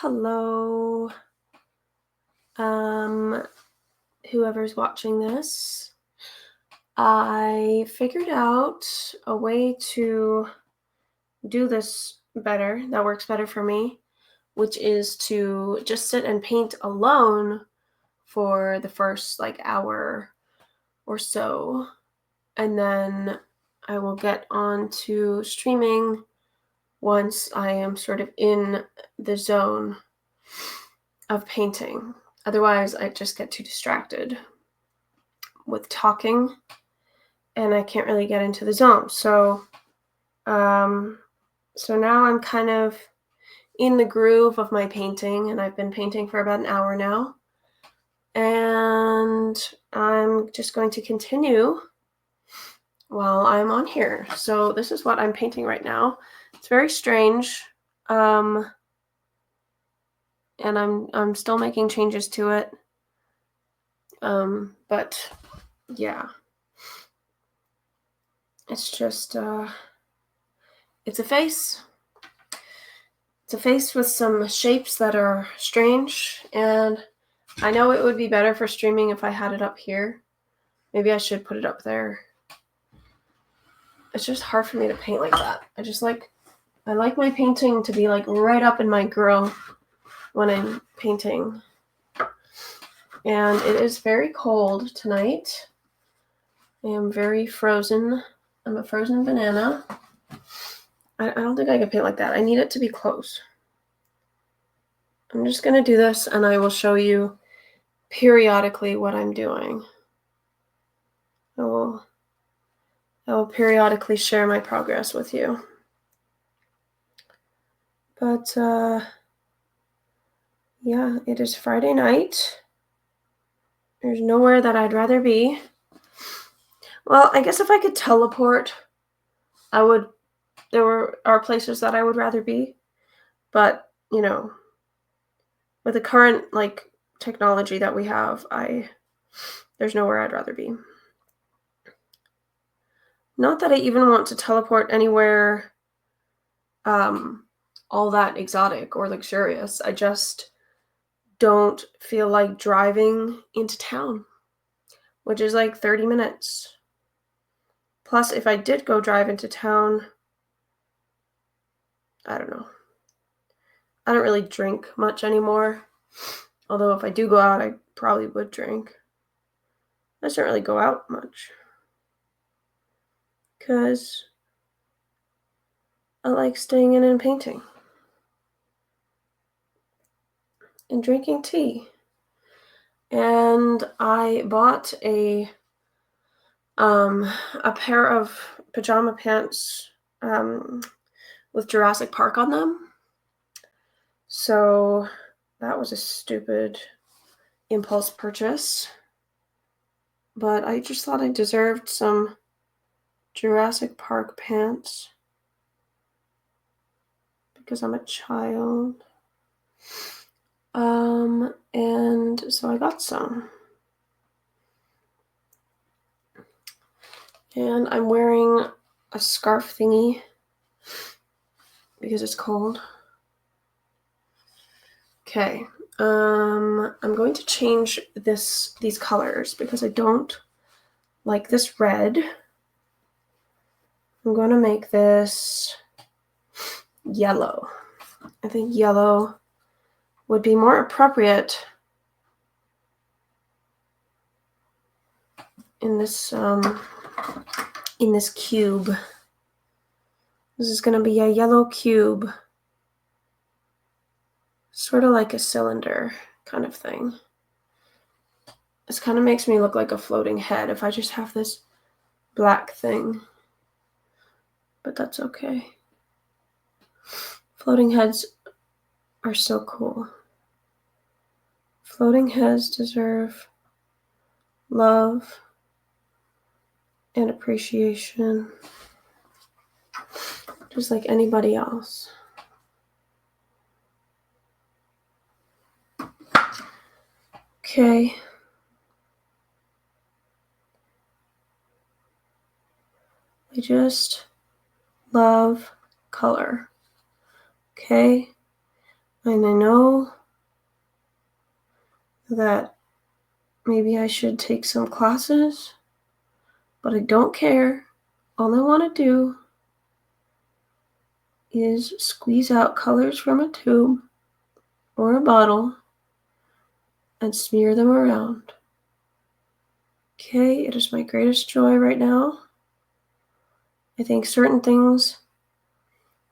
Hello, whoever's watching this. I figured out a way to do this better, that works better for me, which is to just sit and paint alone for the first hour or so, and then I will get on to streaming once I am sort of in the zone of painting. Otherwise, I just get too distracted with talking and I can't really get into the zone. So now I'm kind of in the groove of my painting, and I've been painting for about an hour now. And I'm just going to continue while I'm on here. So this is what I'm painting right now. It's very strange. And I'm still making changes to it. But yeah. It's just it's a face. It's a face with some shapes that are strange, and I know it would be better for streaming if I had it up here. Maybe I should put it up there. It's just hard for me to paint like that. I like my painting to be right up in my grill when I'm painting. And it is very cold tonight. I am very frozen. I'm a frozen banana. I don't think I can paint like that. I need it to be close. I'm just going to do this, and I will show you periodically what I'm doing. I will periodically share my progress with you. But yeah, it is Friday night. There's nowhere that I'd rather be. Well, I guess if I could teleport, I would. There are places that I would rather be, but with the current technology that we have, there's nowhere I'd rather be. Not that I even want to teleport anywhere all that exotic or luxurious. I just don't feel like driving into town, which is 30 minutes. Plus, if I did go drive into town, I don't know. I don't really drink much anymore. Although if I do go out, I probably would drink. I just don't really go out much. Because I like staying in and painting. And drinking tea. And I bought a pair of pajama pants with Jurassic Park on them. So that was a stupid impulse purchase. But I just thought I deserved some Jurassic Park pants because I'm a child. And so I got some. And I'm wearing a scarf thingy because it's cold. Okay. I'm going to change these colors because I don't like this red. I'm going to make this yellow. I think yellow would be more appropriate in this cube. This is going to be a yellow cube. Sort of like a cylinder kind of thing. This kind of makes me look like a floating head if I just have this black thing. But that's okay. Floating heads are so cool. Floating heads deserve love and appreciation, just like anybody else. Okay. I just love color. Okay? And I know that maybe I should take some classes, but I don't care. All I want to do is squeeze out colors from a tube or a bottle and smear them around. Okay, it is my greatest joy right now. I think certain things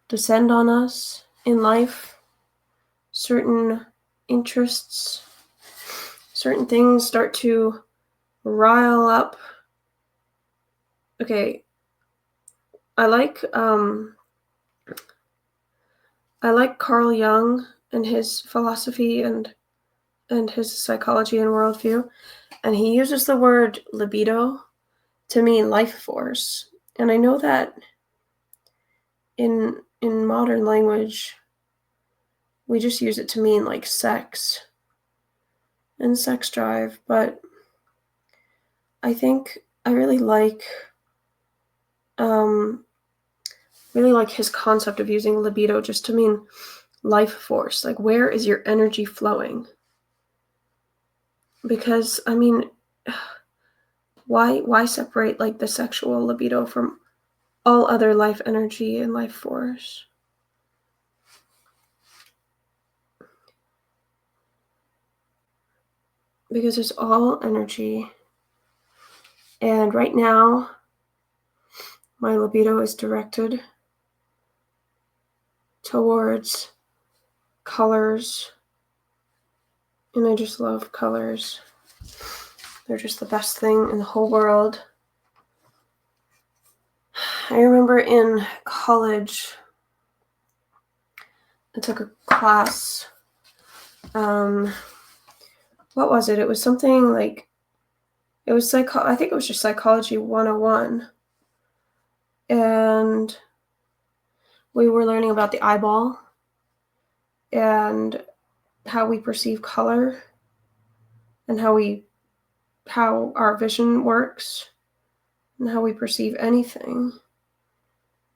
descend on us in life, certain interests, certain things start to rile up. Okay, I like Carl Jung and his philosophy and his psychology and worldview, and he uses the word libido to mean life force. And I know that in modern language, we just use it to mean like sex and sex drive, but I think I really like his concept of using libido just to mean life force. Like, where is your energy flowing? Because I mean, why separate like the sexual libido from all other life energy and life force? Because it's all energy. And right now, my libido is directed towards colors. And I just love colors. They're just the best thing in the whole world. I remember in college, I took a class. What was it? It was something like, it was I think it was just Psychology 101. And we were learning about the eyeball and how we perceive color and how our vision works and how we perceive anything.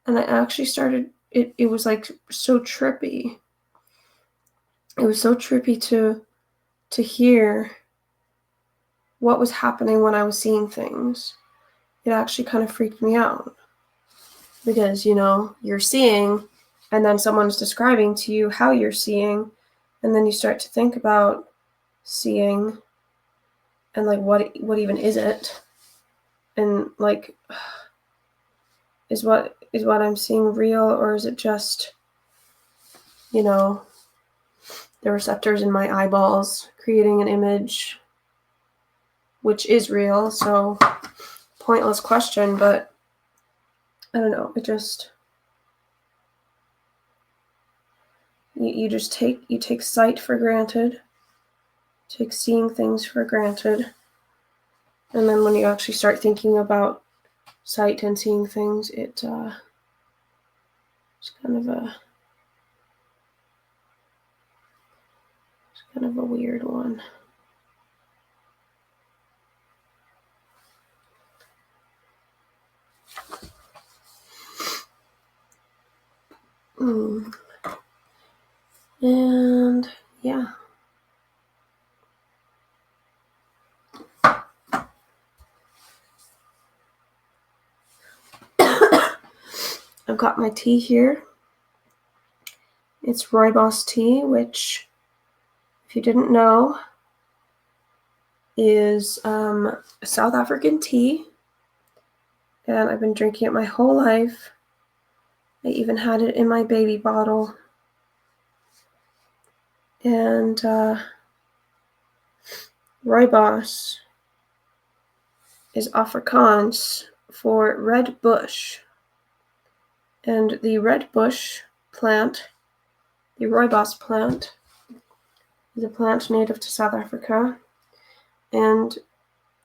And I actually started, it was like so trippy. It was so trippy to hear what was happening when I was seeing things. It actually kind of freaked me out because, you're seeing and then someone's describing to you how you're seeing, and then you start to think about seeing and like what even is it, and like is what I'm seeing real, or is it just the receptors in my eyeballs creating an image which is real? So pointless question, but I don't know, it just you take sight for granted, take seeing things for granted, and then when you actually start thinking about sight and seeing things, it's kind of a weird one. And yeah. I've got my tea here. It's rooibos tea, which, if you didn't know, is a South African tea. And I've been drinking it my whole life. I even had it in my baby bottle. And rooibos is Afrikaans for red bush. And the red bush plant, the rooibos plant, is a plant native to South Africa. And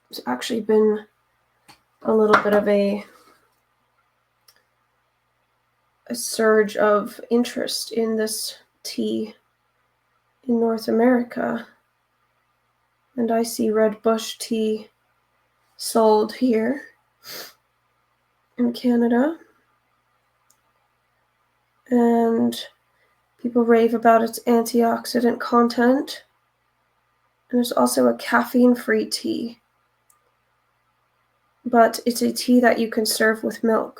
it's actually been a little bit of a surge of interest in this tea in North America. And I see red bush tea sold here in Canada. And People rave about its antioxidant content. And there's also a caffeine-free tea. But it's a tea that you can serve with milk.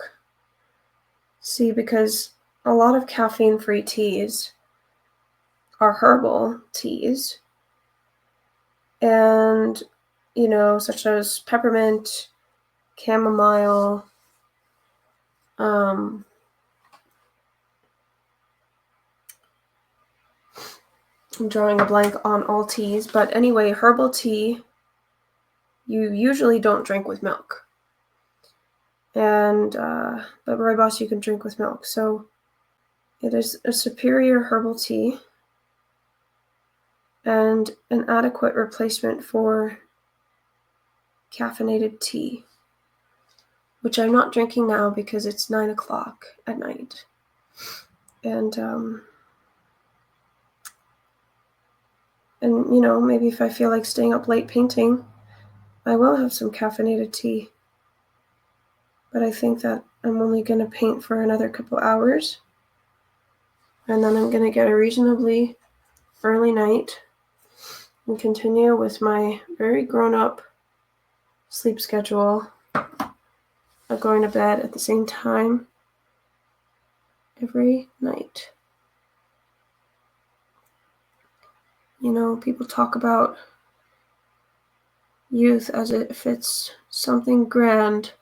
See, because a lot of caffeine-free teas are herbal teas. And, such as peppermint, chamomile, I'm drawing a blank on all teas, but anyway, herbal tea you usually don't drink with milk. And but rooibos you can drink with milk. So it is a superior herbal tea and an adequate replacement for caffeinated tea, which I'm not drinking now because it's 9 o'clock at night. And maybe if I feel like staying up late painting, I will have some caffeinated tea. But I think that I'm only going to paint for another couple hours. And then I'm going to get a reasonably early night and continue with my very grown-up sleep schedule of going to bed at the same time every night. People talk about youth as if it's something grand.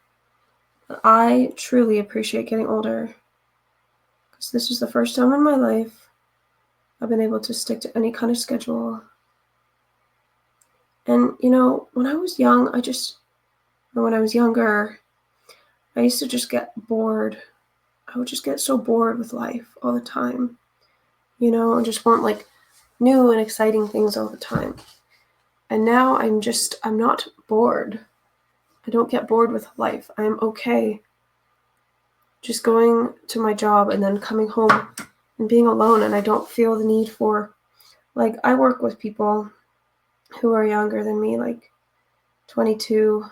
But I truly appreciate getting older because this is the first time in my life I've been able to stick to any kind of schedule. And, when I was young, when I was younger, I used to just get bored. I would just get so bored with life all the time, and just want like new and exciting things all the time. And now I'm not bored. I don't get bored with life. I'm okay just going to my job and then coming home and being alone, and I don't feel the need for, I work with people who are younger than me, 22,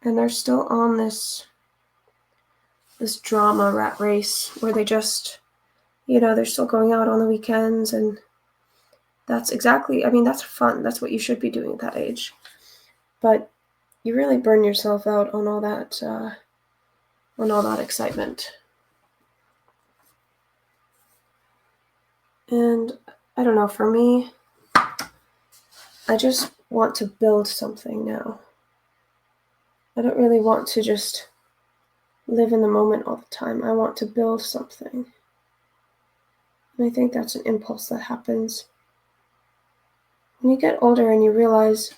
and they're still on this drama rat race where they just, they're still going out on the weekends, and that's fun. That's what you should be doing at that age. But you really burn yourself out on all that excitement. And I don't know, for me, I just want to build something now. I don't really want to just live in the moment all the time. I want to build something. And I think that's an impulse that happens when you get older and you realize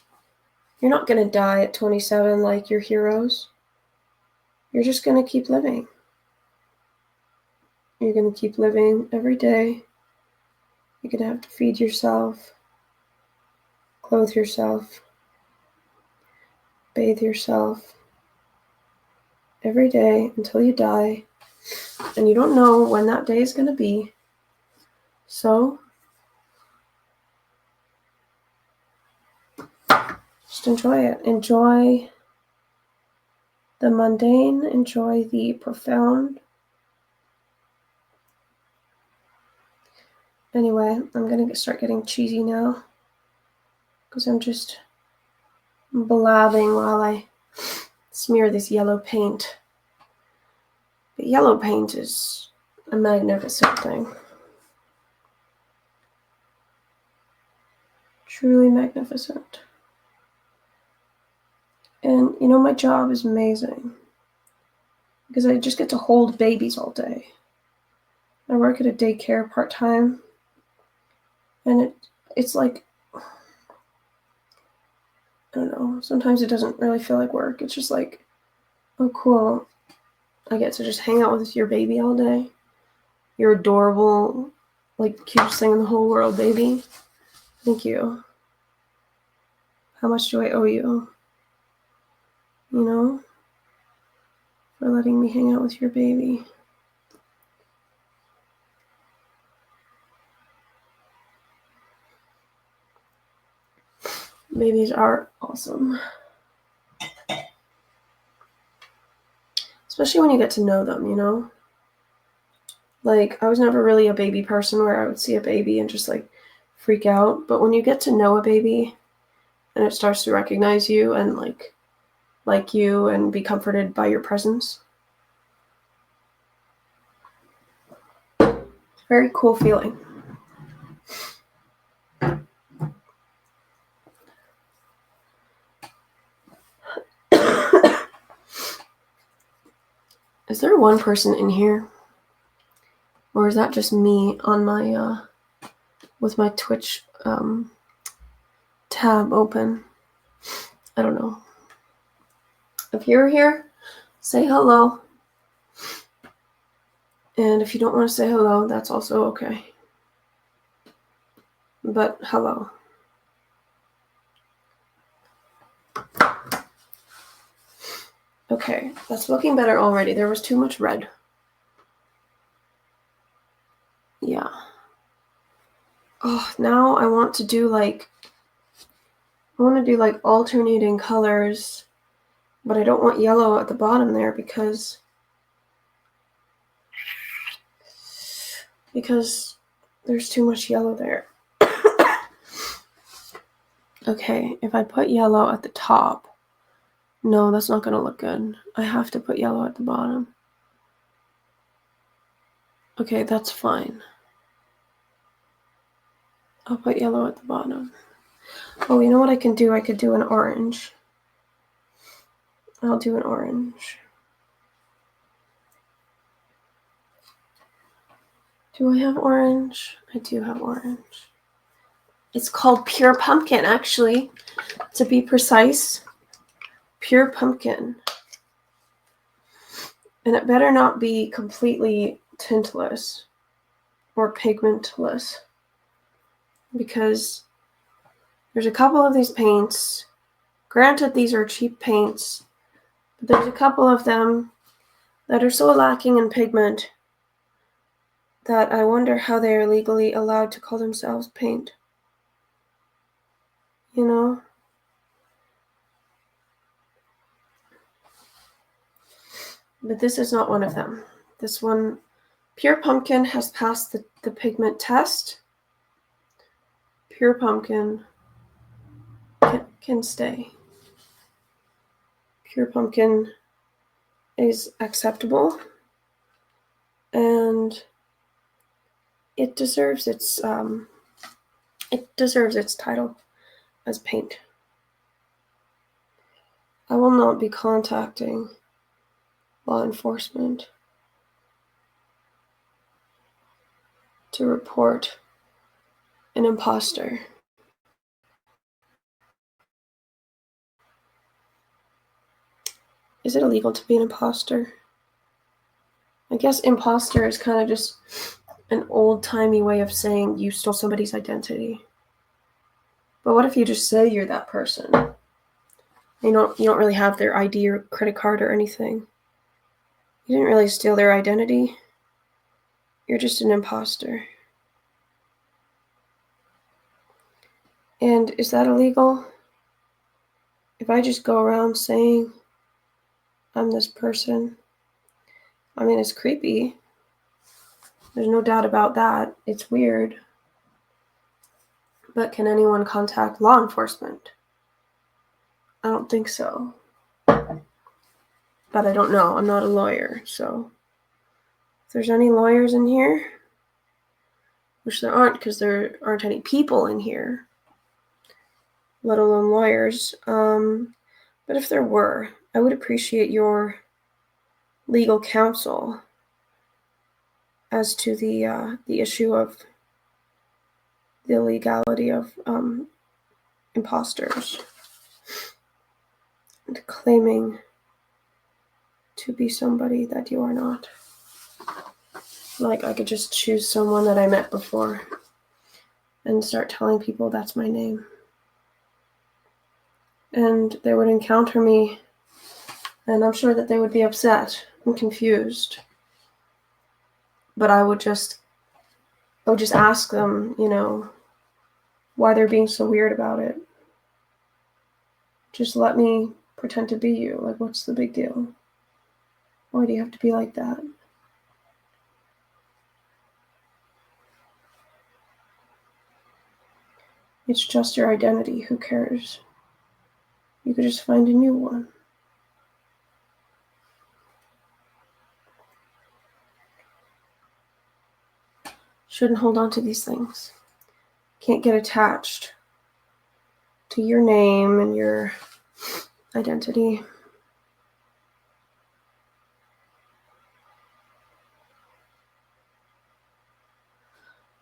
you're not going to die at 27 like your heroes. You're just going to keep living. You're going to keep living every day. You're going to have to feed yourself, clothe yourself, bathe yourself every day until you die. And you don't know when that day is going to be. So just enjoy it. Enjoy the mundane. Enjoy the profound. Anyway, I'm going to start getting cheesy now because I'm just blabbing while I smear this yellow paint. But yellow paint is a magnificent thing. Truly magnificent. And my job is amazing because I just get to hold babies all day. I work at a daycare part-time, and it's like, I don't know, sometimes it doesn't really feel like work. It's just like, oh cool, I get to just hang out with your baby all day. You're adorable, cutest thing in the whole world, baby. Thank you. How much do I owe you? For letting me hang out with your baby. Babies are awesome. Especially when you get to know them, Like, I was never really a baby person where I would see a baby and just like freak out. But when you get to know a baby and it starts to recognize you and like you and be comforted by your presence, very cool feeling. Is there one person in here? Or is that just me on my, with my Twitch tab open? I don't know. If you're here, say hello. And if you don't want to say hello, that's also okay. But hello. Okay, that's looking better already. There was too much red. Yeah. Oh, now I want to do like alternating colors, but I don't want yellow at the bottom there because there's too much yellow there. Okay, if I put yellow at the top, no, that's not gonna look good. I have to put yellow at the bottom. Okay, that's fine. I'll put yellow at the bottom. Oh, you know what I can do? I could do an orange. I'll do an orange. Do I have orange? I do have orange. It's called Pure Pumpkin, actually, to be precise. Pure Pumpkin. And it better not be completely tintless or pigmentless, because there's a couple of these paints. Granted, these are cheap paints, but there's a couple of them that are so lacking in pigment that I wonder how they are legally allowed to call themselves paint. You know? But this is not one of them. This one, Pure Pumpkin, has passed the pigment test. Pure Pumpkin can stay. Pure Pumpkin is acceptable, and it deserves its title as paint. I will not be contacting law enforcement to report an imposter. Is it illegal to be an imposter? I guess imposter is kind of just an old-timey way of saying you stole somebody's identity. But what if you just say you're that person? You don't really have their ID or credit card or anything. You didn't really steal their identity. You're just an imposter. And is that illegal? If I just go around saying I'm this person, I mean, it's creepy. There's no doubt about that. It's weird. But can anyone contact law enforcement? I don't think so. But I don't know. I'm not a lawyer, so if there's any lawyers in here, which there aren't because there aren't any people in here, let alone lawyers. But if there were, I would appreciate your legal counsel as to the issue of the illegality of imposters and claiming to be somebody that you are not. Like, I could just choose someone that I met before and start telling people that's my name. And they would encounter me, and I'm sure that they would be upset and confused. But I would just ask them, why they're being so weird about it. Just let me pretend to be you. Like, what's the big deal? Why do you have to be like that? It's just your identity. Who cares? You could just find a new one. Shouldn't hold on to these things. Can't get attached to your name and your identity.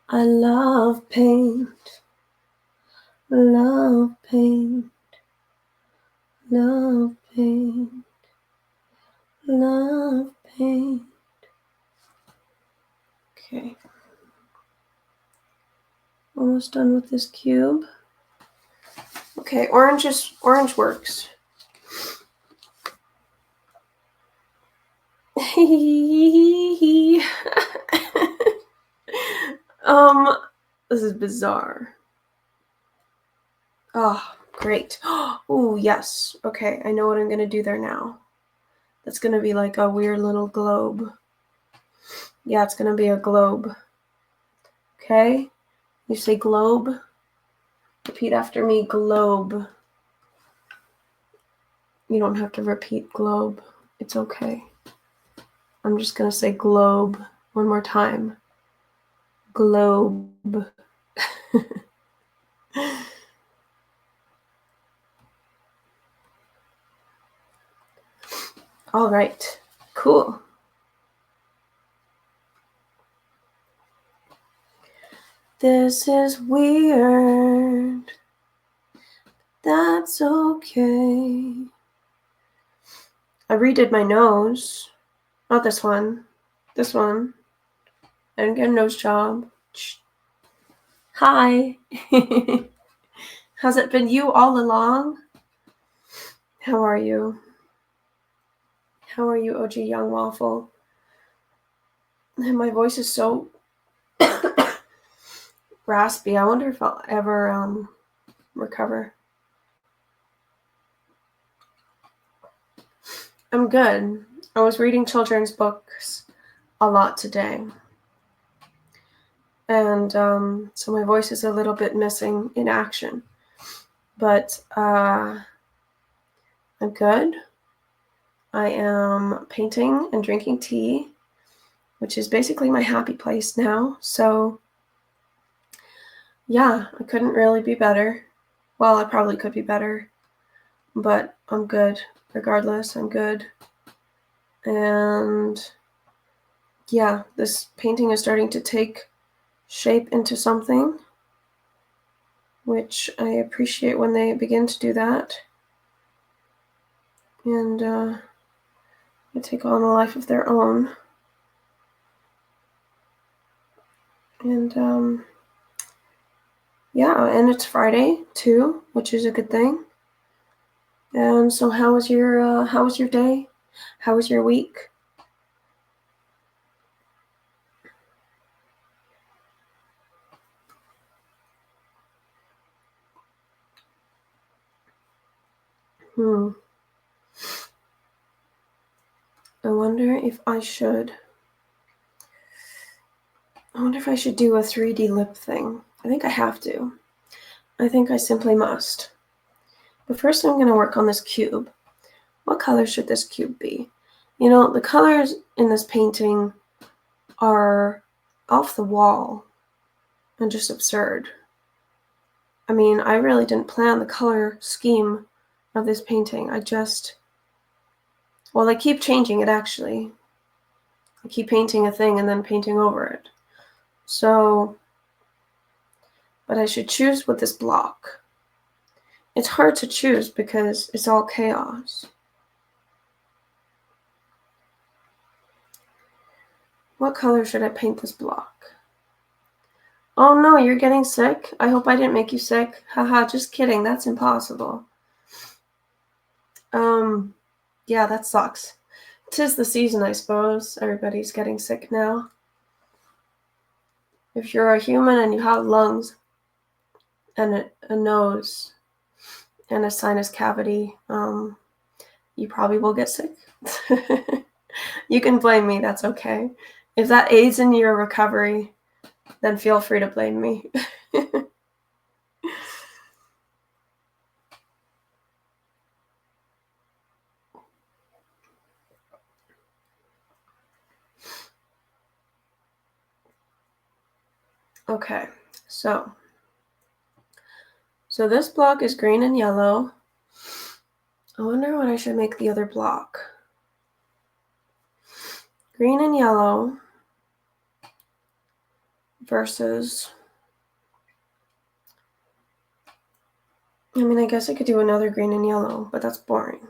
I love paint. Love paint. Love paint. Love paint. Okay. Almost done with this cube. Okay, orange works. This is bizarre. Oh, great. Oh, yes. Okay, I know what I'm gonna do there now. That's gonna be like a weird little globe. Yeah, it's gonna be a globe. Okay? You say globe. Repeat after me, globe. You don't have to repeat globe. It's okay. I'm just gonna say globe one more time. Globe. All right, cool. This is weird. That's okay. I redid my nose. Not this one. This one. I didn't get a nose job. Hi. Has it been you all along? How are you? How are you, OG Young Waffle? And my voice is so raspy. I wonder if I'll ever recover. I'm good. I was reading children's books a lot today. And so my voice is a little bit missing in action. But I'm good. I am painting and drinking tea, which is basically my happy place now. So yeah, I couldn't really be better. Well, I probably could be better, but I'm good. Regardless, I'm good. And yeah, this painting is starting to take shape into something, which I appreciate when they begin to do that. And they take on a life of their own. And yeah, and it's Friday too, which is a good thing. And so how was your day? How was your week? I wonder if I should do a 3D lip thing. I think I have to. I think I simply must. But first I'm going to work on this cube. What color should this cube be? You know, the colors in this painting are off the wall and just absurd. I mean, I really didn't plan the color scheme of this painting. I keep changing it actually. I keep painting a thing and then painting over it. So, but I should choose with this block. It's hard to choose because it's all chaos. What color should I paint this block? Oh no, you're getting sick? I hope I didn't make you sick. Haha, just kidding. That's impossible. Yeah, that sucks. 'Tis the season, I suppose. Everybody's getting sick now. If you're a human and you have lungs and a nose and a sinus cavity, you probably will get sick. You can blame me, that's okay. If that aids in your recovery, then feel free to blame me. Okay, so this block is green and yellow. I wonder what I should make the other block. Green and yellow versus, I mean, I guess I could do another green and yellow, but that's boring.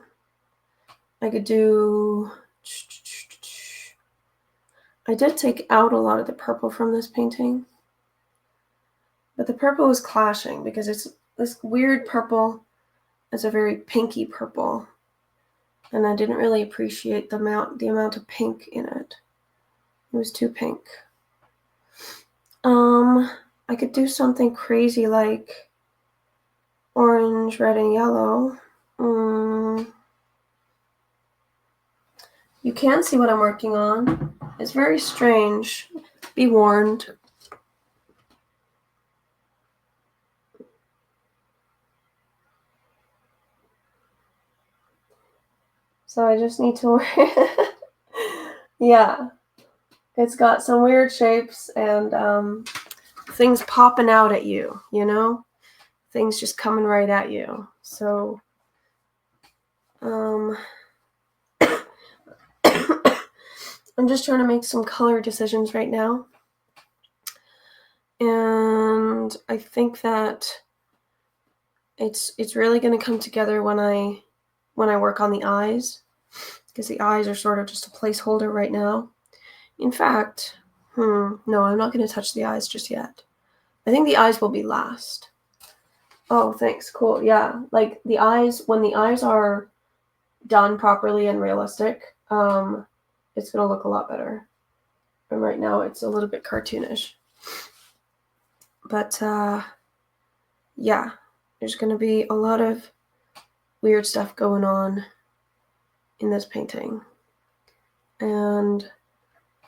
I could do, I did take out a lot of the purple from this painting, but the purple is clashing because it's this weird purple. It's a very pinky purple, and I didn't really appreciate the amount of pink in it. It was too pink. I could do something crazy like orange, red, and yellow. You can see what I'm working on. It's very strange. Be warned. So I just need to yeah. It's got some weird shapes and things popping out at you, you know? Things just coming right at you. So I'm just trying to make some color decisions right now. And I think that it's really going to come together when I work on the eyes, because the eyes are sort of just a placeholder right now. In fact, no, I'm not going to touch the eyes just yet. I think the eyes will be last. Oh, thanks. Cool. Yeah. Like the eyes, when the eyes are done properly and realistic, it's going to look a lot better. And right now it's a little bit cartoonish. But yeah, there's going to be a lot of weird stuff going on in this painting. And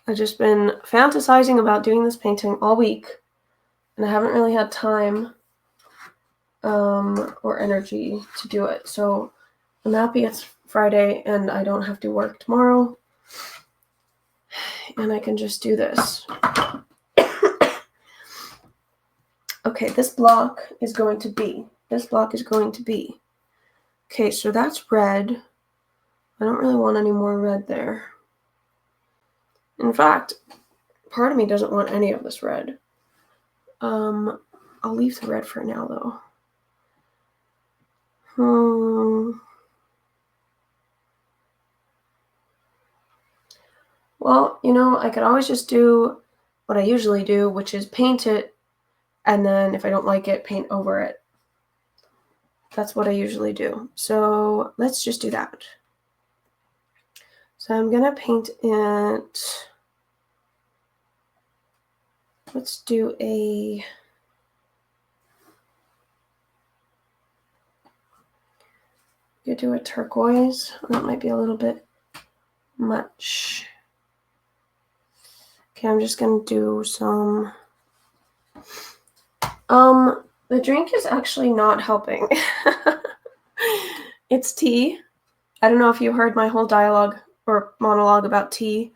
I've just been fantasizing about doing this painting all week, and I haven't really had time or energy to do it. So I'm happy it's Friday and I don't have to work tomorrow, and I can just do this. Okay, this block is going to be. Okay, so that's red. I don't really want any more red there. In fact, part of me doesn't want any of this red. I'll leave the red for now, though. Well, you know, I could always just do what I usually do, which is paint it, and then if I don't like it, paint over it. That's what I usually do. So let's just do that. So I'm gonna paint it. Let's do a turquoise. That might be a little bit much. Okay, I'm just gonna do some. The drink is actually not helping. It's tea. I don't know if you heard my whole dialogue or monologue about tea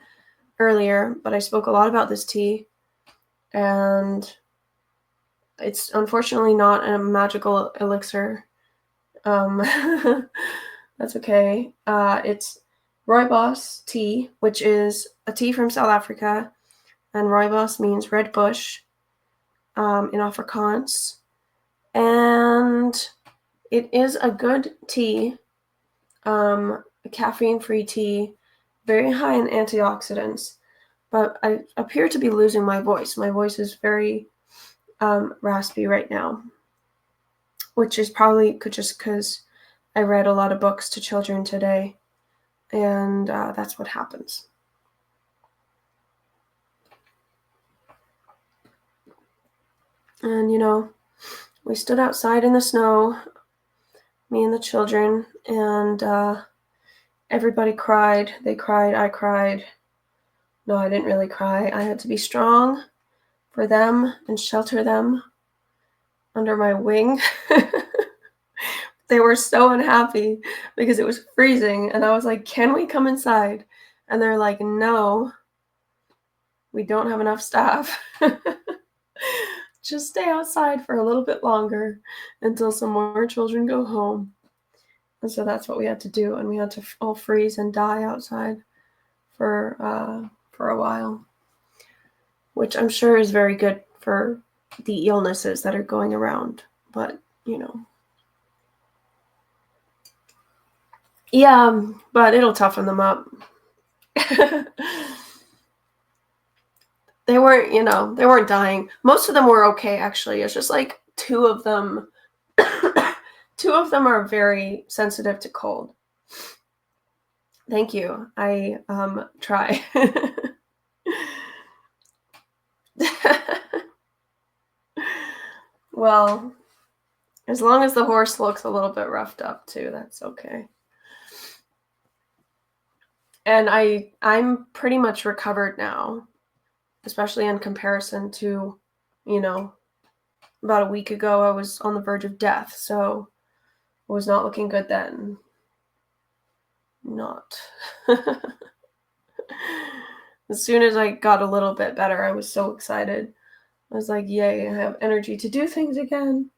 earlier, but I spoke a lot about this tea, and it's unfortunately not a magical elixir. That's okay. It's rooibos tea, which is a tea from South Africa, and rooibos means red bush in Afrikaans, and it is a good tea, a caffeine-free tea, very high in antioxidants, but I appear to be losing my voice. My voice is very raspy right now, which is probably just because I read a lot of books to children today, and that's what happens. And, you know, we stood outside in the snow, me and the children, and everybody cried. They cried, I cried. No, I didn't really cry. I had to be strong for them and shelter them under my wing. They were so unhappy because it was freezing, and I was like, can we come inside? And they're like, no, we don't have enough staff. just stay outside for a little bit longer until some more children go home. And so that's what we had to do, and we had to all freeze and die outside for a while, which I'm sure is very good for the illnesses that are going around. But, yeah, but it'll toughen them up. They weren't dying. Most of them were okay, actually. It's just like two of them are very sensitive to cold. Thank you. I try. Well, as long as the horse looks a little bit roughed up too, that's okay. And I'm pretty much recovered now, especially in comparison to, about a week ago I was on the verge of death, so it was not looking good then. Not. As soon as I got a little bit better, I was so excited. I was like, yay, I have energy to do things again.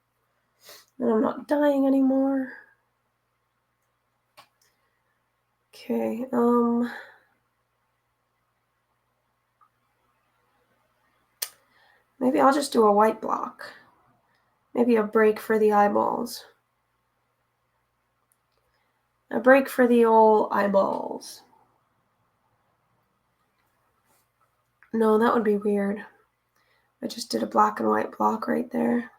And I'm not dying anymore. Okay, maybe I'll just do a white block. Maybe a break for the eyeballs. A break for the old eyeballs. No, that would be weird. I just did a black and white block right there.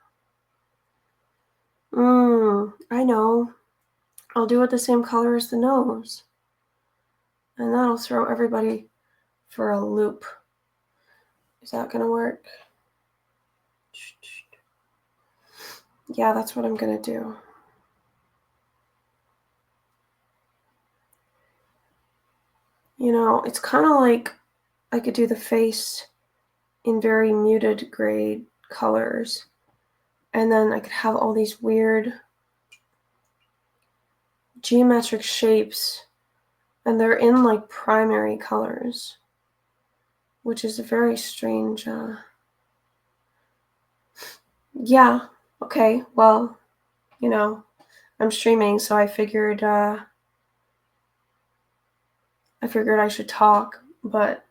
I know. I'll do it the same color as the nose. And that'll throw everybody for a loop. Is that gonna work? Yeah, that's what I'm gonna do. It's kind of like I could do the face in very muted gray colors. And then I could have all these weird geometric shapes, and they're in like primary colors, which is a very strange, yeah, okay, well, I'm streaming, so I figured I should talk, but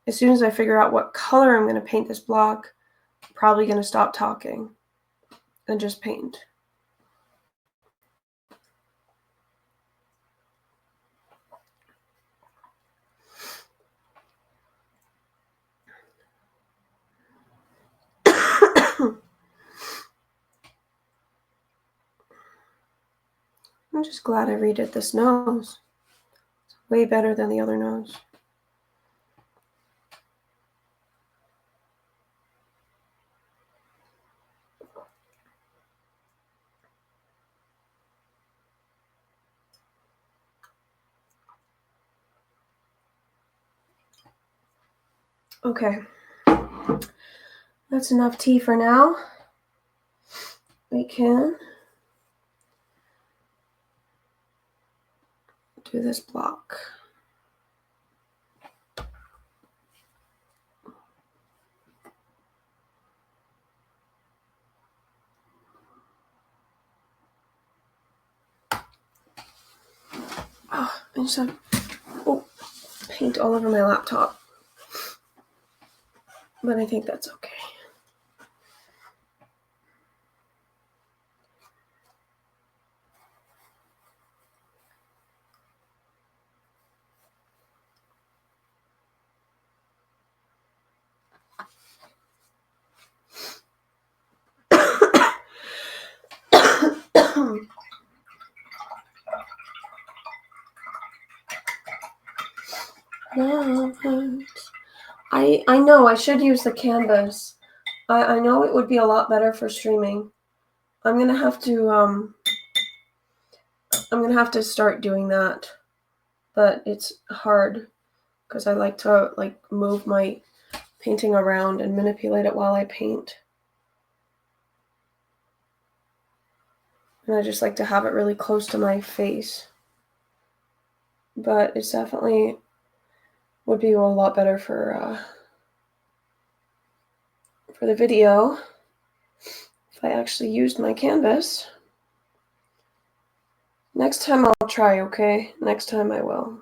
as soon as I figure out what color I'm going to paint this block, I'm probably going to stop talking and just paint. I'm just glad I redid this nose. It's way better than the other nose. Okay. That's enough tea for now. We can do this block. Oh, I just have paint all over my laptop. But I think that's okay. I know I should use the canvas. I know it would be a lot better for streaming. I'm gonna have to start doing that, but it's hard because I like to move my painting around and manipulate it while I paint. And I just like to have it really close to my face. But it's definitely would be a lot better for for the video if I actually used my canvas. Next time I'll try, okay? Next time I will.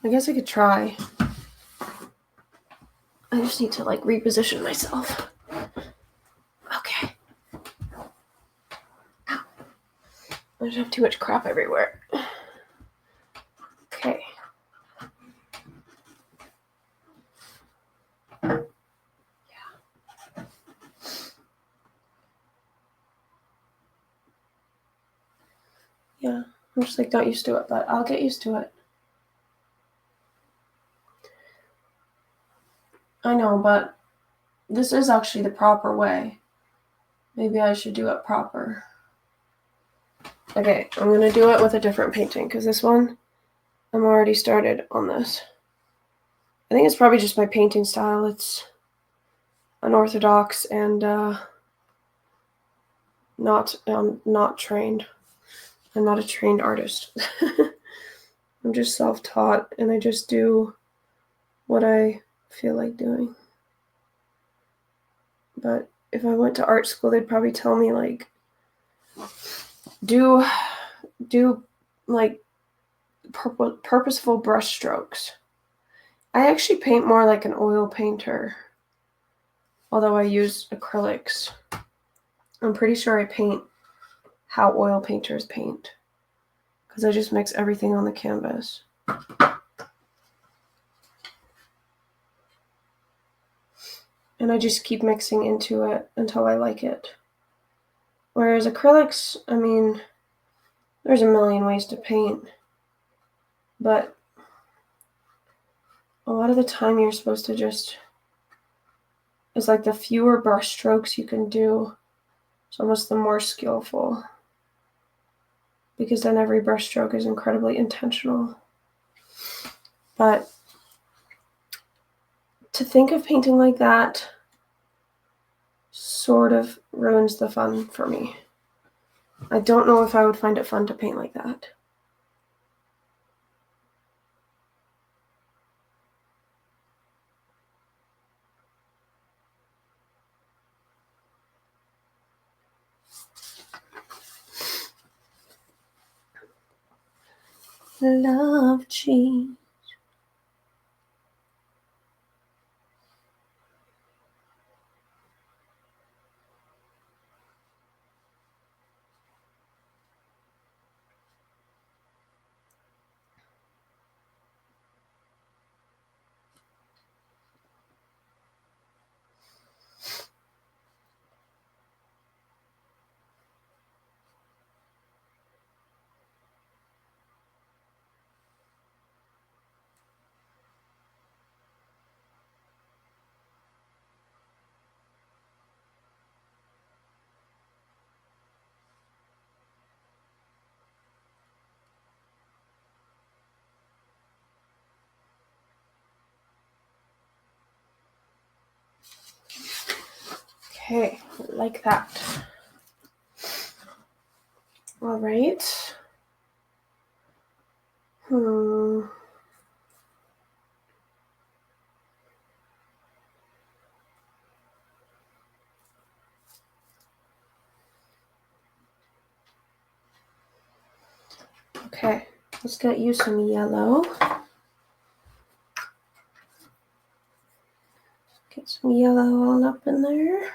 I guess I could try. I just need to like reposition myself. Okay. Ow. I just have too much crap everywhere. Okay. Yeah, I'm just like not used to it, but I'll get used to it. I know, but this is actually the proper way. Maybe I should do it proper. Okay, I'm gonna do it with a different painting because this one, I'm already started on this. I think it's probably just my painting style. It's unorthodox and not trained. I'm not a trained artist. I'm just self-taught and I just do what I feel like doing. But if I went to art school, they'd probably tell me like do like purposeful brush strokes. I actually paint more like an oil painter, although I use acrylics. I'm pretty sure I paint how oil painters paint because I just mix everything on the canvas. And I just keep mixing into it until I like it. Whereas acrylics, I mean, there's a million ways to paint, but a lot of the time you're supposed to just, it's like the fewer brush strokes you can do, it's almost the more skillful. Because then every brush stroke is incredibly intentional. But to think of painting like that sort of ruins the fun for me. I don't know if I would find it fun to paint like that. Love cheese. Okay, like that. All right. Okay, let's get you some yellow. Get some yellow all up in there.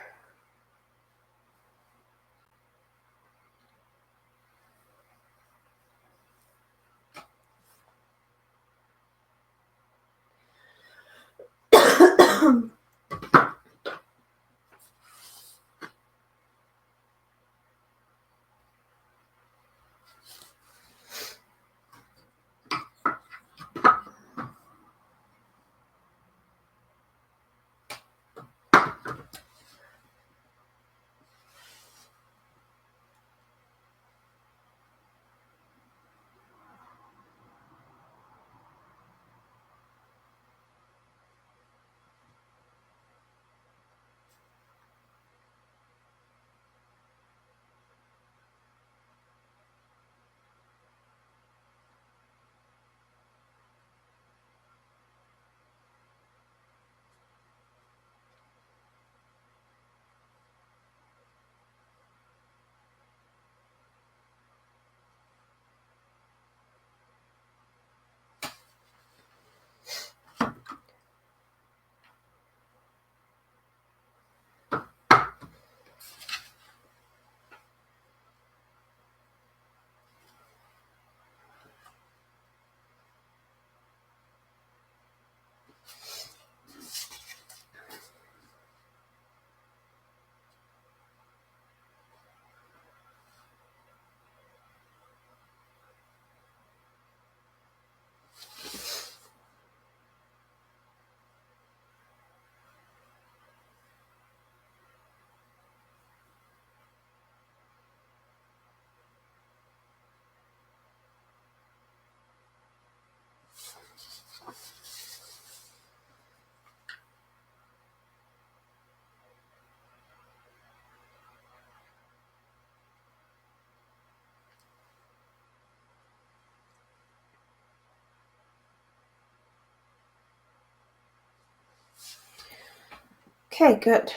Okay, good.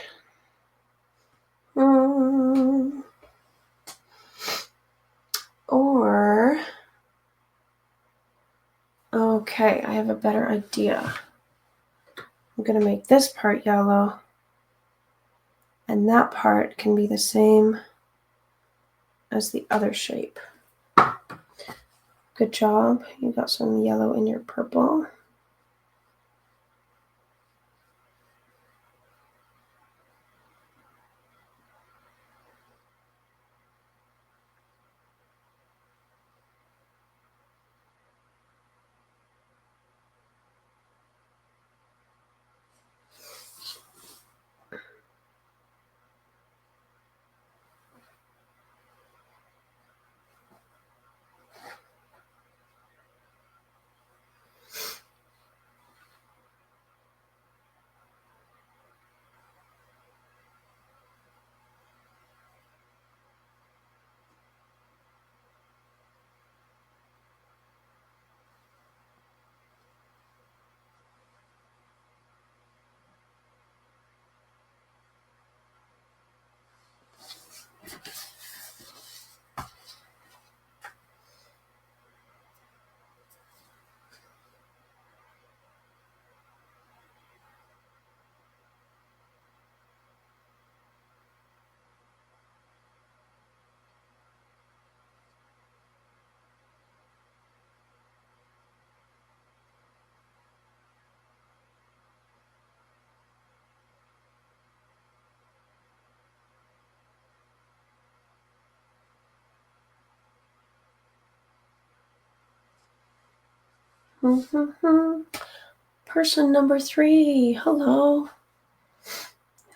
Or, okay, I have a better idea. I'm going to make this part yellow, and that part can be the same as the other shape. Good job. You got some yellow in your purple. Person number 3. Hello.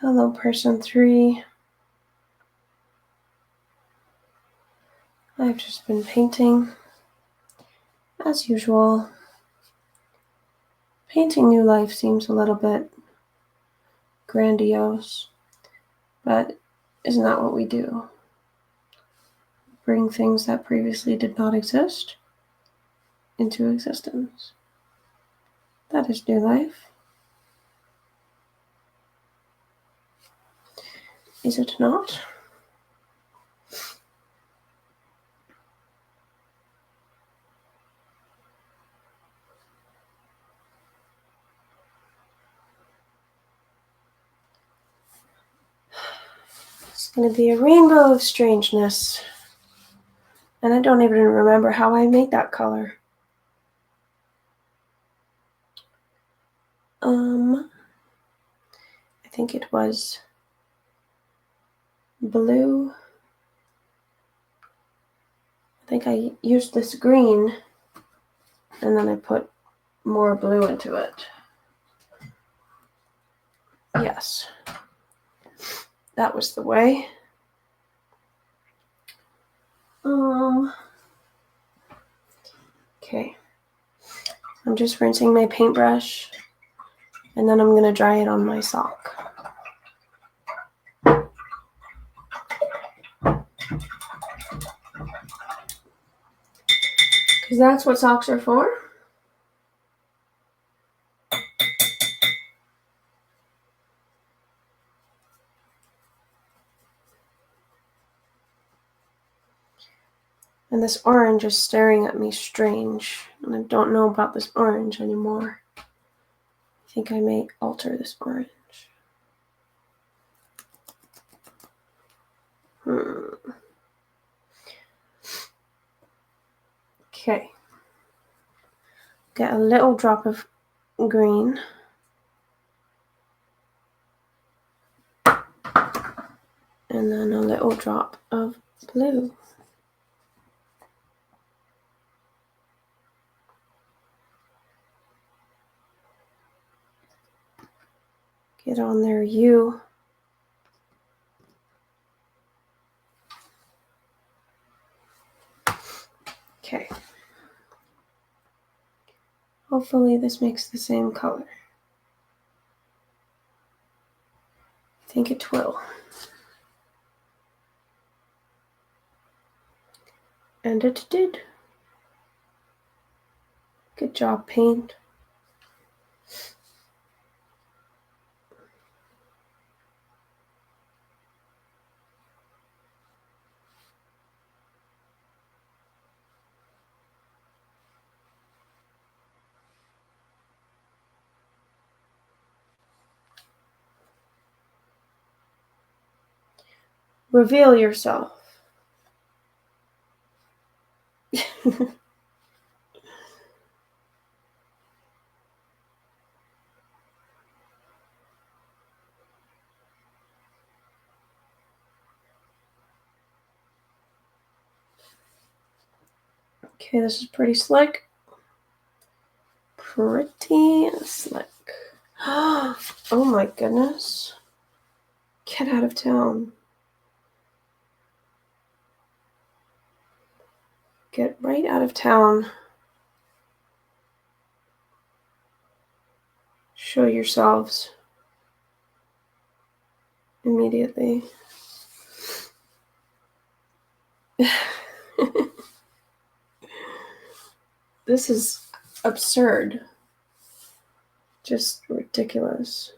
Hello, person 3. I've just been painting as usual. Painting new life seems a little bit grandiose, but isn't that what we do? Bring things that previously did not exist into existence. That is new life. Is it not? It's going to be a rainbow of strangeness. And I don't even remember how I made that color. I think it was blue. I think I used this green and then I put more blue into it. Yes, that was the way. Okay. I'm just rinsing my paintbrush and then I'm going to dry it on my sock. Because that's what socks are for. And this orange is staring at me strange. And I don't know about this orange anymore. I think I may alter this orange. Okay. Get a little drop of green. And then a little drop of blue. Get on there, you. Okay. Hopefully this makes the same color. I think it will. And it did. Good job, paint. Reveal yourself. Okay, this is pretty slick. Pretty slick. Oh my goodness. Get out of town. Get right out of town. Show yourselves immediately. This is absurd. Just ridiculous.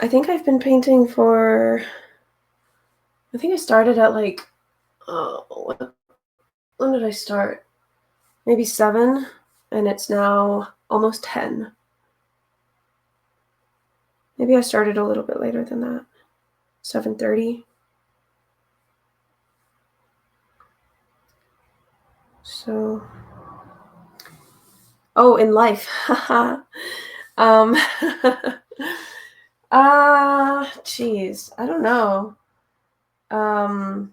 I think I've been painting for, I think I started at like, when did I start? Maybe 7, and it's now almost 10. Maybe I started a little bit later than that. 7:30. So, oh, in life. Geez, I don't know. I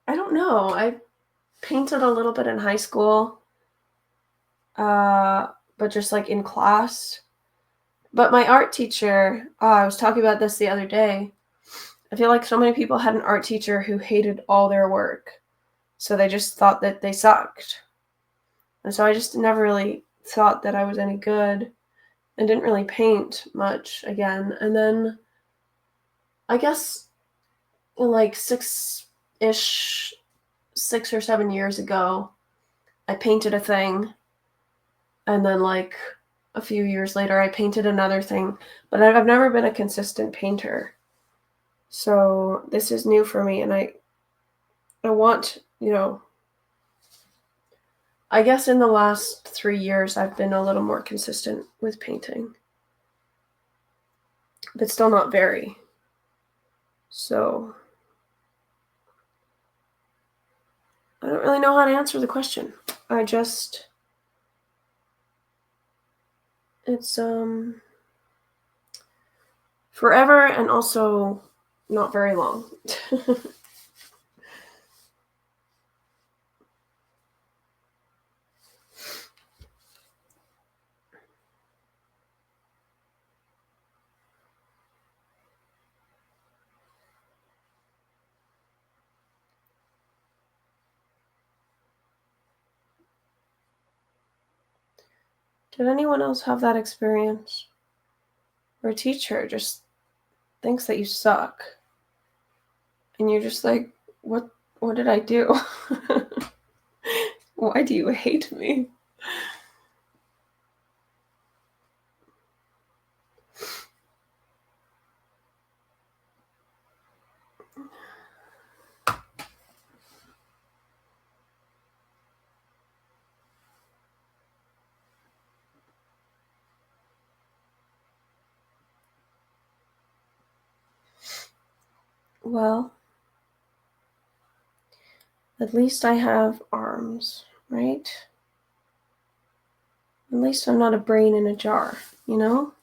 don't know. I painted a little bit in high school, but just like in class. But my art teacher, I was talking about this the other day. I feel like so many people had an art teacher who hated all their work. So they just thought that they sucked. And so I just never really thought that I was any good and didn't really paint much again. And then I guess like 6 or 7 years ago, I painted a thing. And then like a few years later, I painted another thing. But I've never been a consistent painter. So this is new for me. And I want, I guess in the last 3 years, I've been a little more consistent with painting, but still not very. So I don't really know how to answer the question. It's forever and also not very long. Did anyone else have that experience? Where a teacher just thinks that you suck. And you're just like, what did I do? Why do you hate me? Well, at least I have arms, right? At least I'm not a brain in a jar, you know?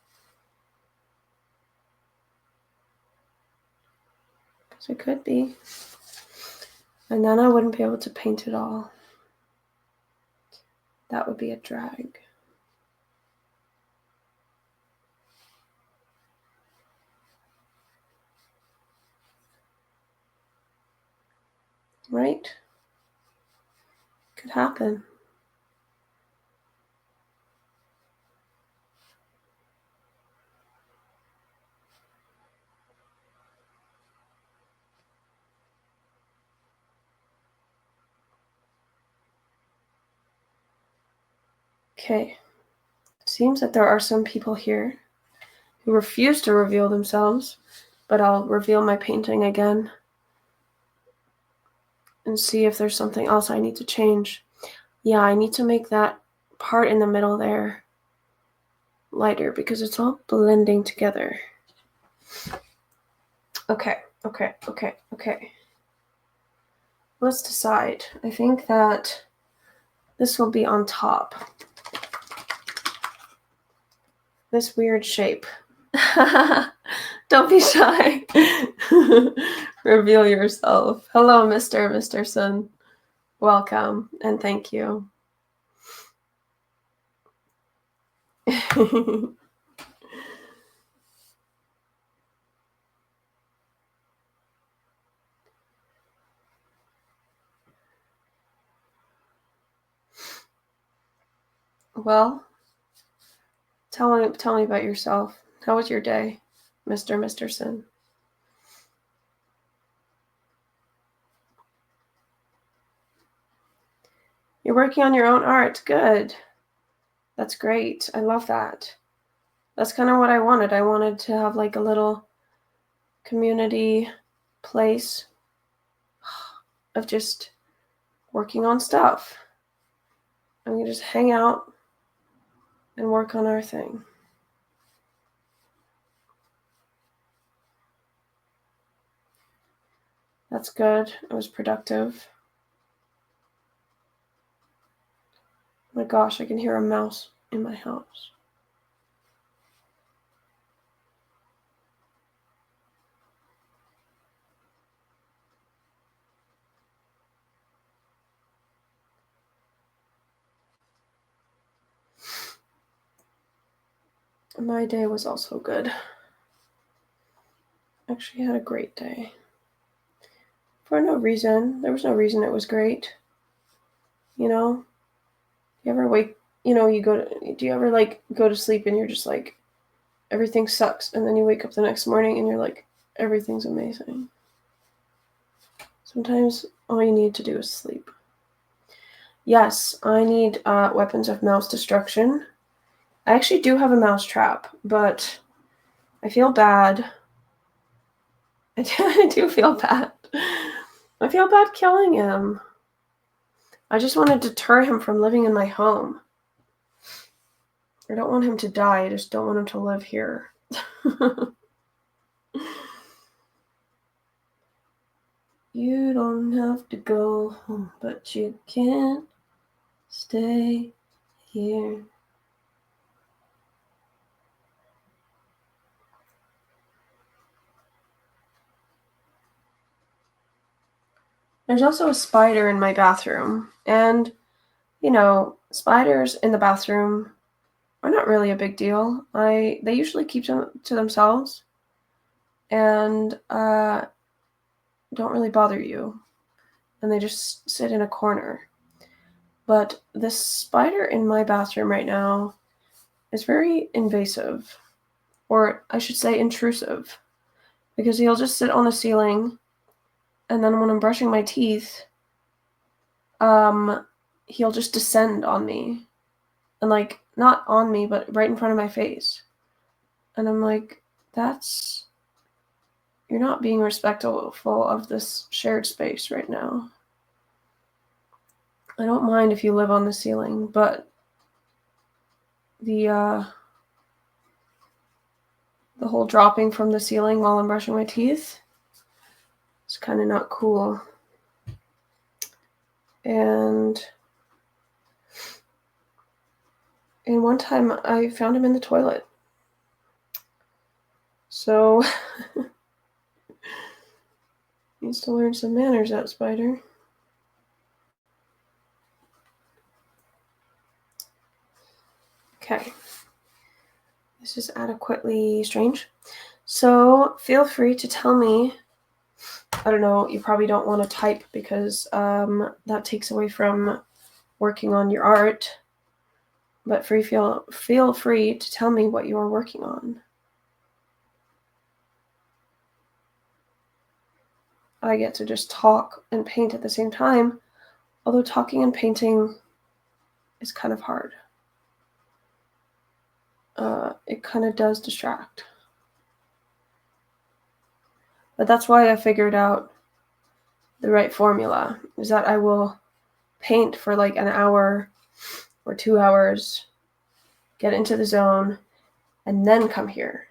Because it could be. And then I wouldn't be able to paint it all. That would be a drag. Right? Could happen. Okay. Seems that there are some people here who refuse to reveal themselves, but I'll reveal my painting again. and see if there's something else I need to change. Yeah, I need to make that part in the middle there lighter because it's all blending together. Okay. Let's decide. I think that this will be on top. This weird shape. Don't be shy. Reveal yourself. Hello, Mr. Sun. Welcome and thank you. Well, tell me about yourself. How was your day, Mr. Sun? You're working on your own art. Good. That's great. I love that. That's kind of what I wanted. I wanted to have like a little community place of just working on stuff. And we just hang out and work on our thing. That's good. It was productive. Oh my gosh, I can hear a mouse in my house. My day was also good. Actually had a great day. For no reason. There was no reason it was great. You know? You ever do you ever like go to sleep and you're just like, everything sucks, and then you wake up the next morning and you're like, everything's amazing. Sometimes all you need to do is sleep. Yes, I need weapons of mouse destruction. I actually do have a mouse trap, but I feel bad. I do feel bad. I feel bad killing him. I just want to deter him from living in my home. I don't want him to die. I just don't want him to live here. You don't have to go home, but you can't stay here. There's also a spider in my bathroom, and spiders in the bathroom are not really a big deal. They usually keep them to themselves and don't really bother you, and they just sit in a corner. But this spider in my bathroom right now is very invasive, or I should say intrusive, because he'll just sit on the ceiling, and then when I'm brushing my teeth, he'll just descend on me, and like not on me, but right in front of my face. And I'm like, you're not being respectful of this shared space right now. I don't mind if you live on the ceiling, but the whole dropping from the ceiling while I'm brushing my teeth is kind of not cool. And one time I found him in the toilet. So needs to learn some manners, that spider. Okay. This is adequately strange. So feel free to tell me. I don't know, you probably don't want to type because that takes away from working on your art. But feel free to tell me what you're working on. I get to just talk and paint at the same time, although talking and painting is kind of hard. It kind of does distract. But that's why I figured out the right formula, is that I will paint for like an hour or 2 hours, get into the zone, and then come here.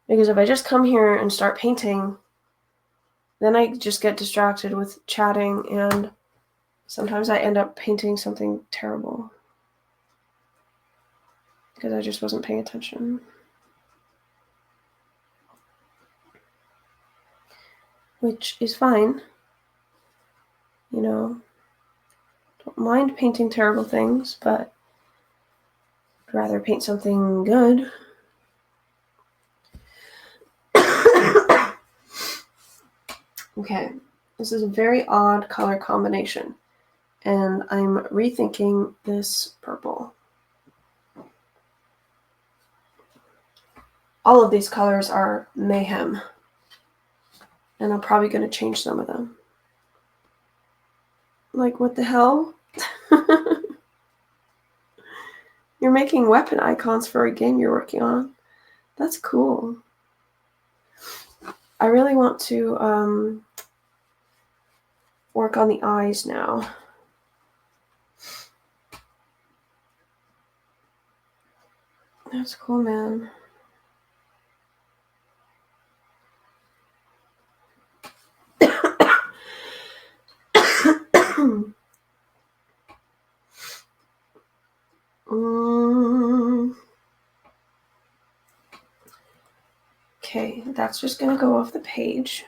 Because if I just come here and start painting, then I just get distracted with chatting, and sometimes I end up painting something terrible because I just wasn't paying attention. Which is fine. You know, don't mind painting terrible things, but I'd rather paint something good. Okay, this is a very odd color combination, and I'm rethinking this purple. All of these colors are mayhem, and I'm probably going to change some of them. Like, what the hell? You're making weapon icons for a game you're working on. That's cool. I really want to work on the eyes now. That's cool, man. Okay, that's just going to go off the page.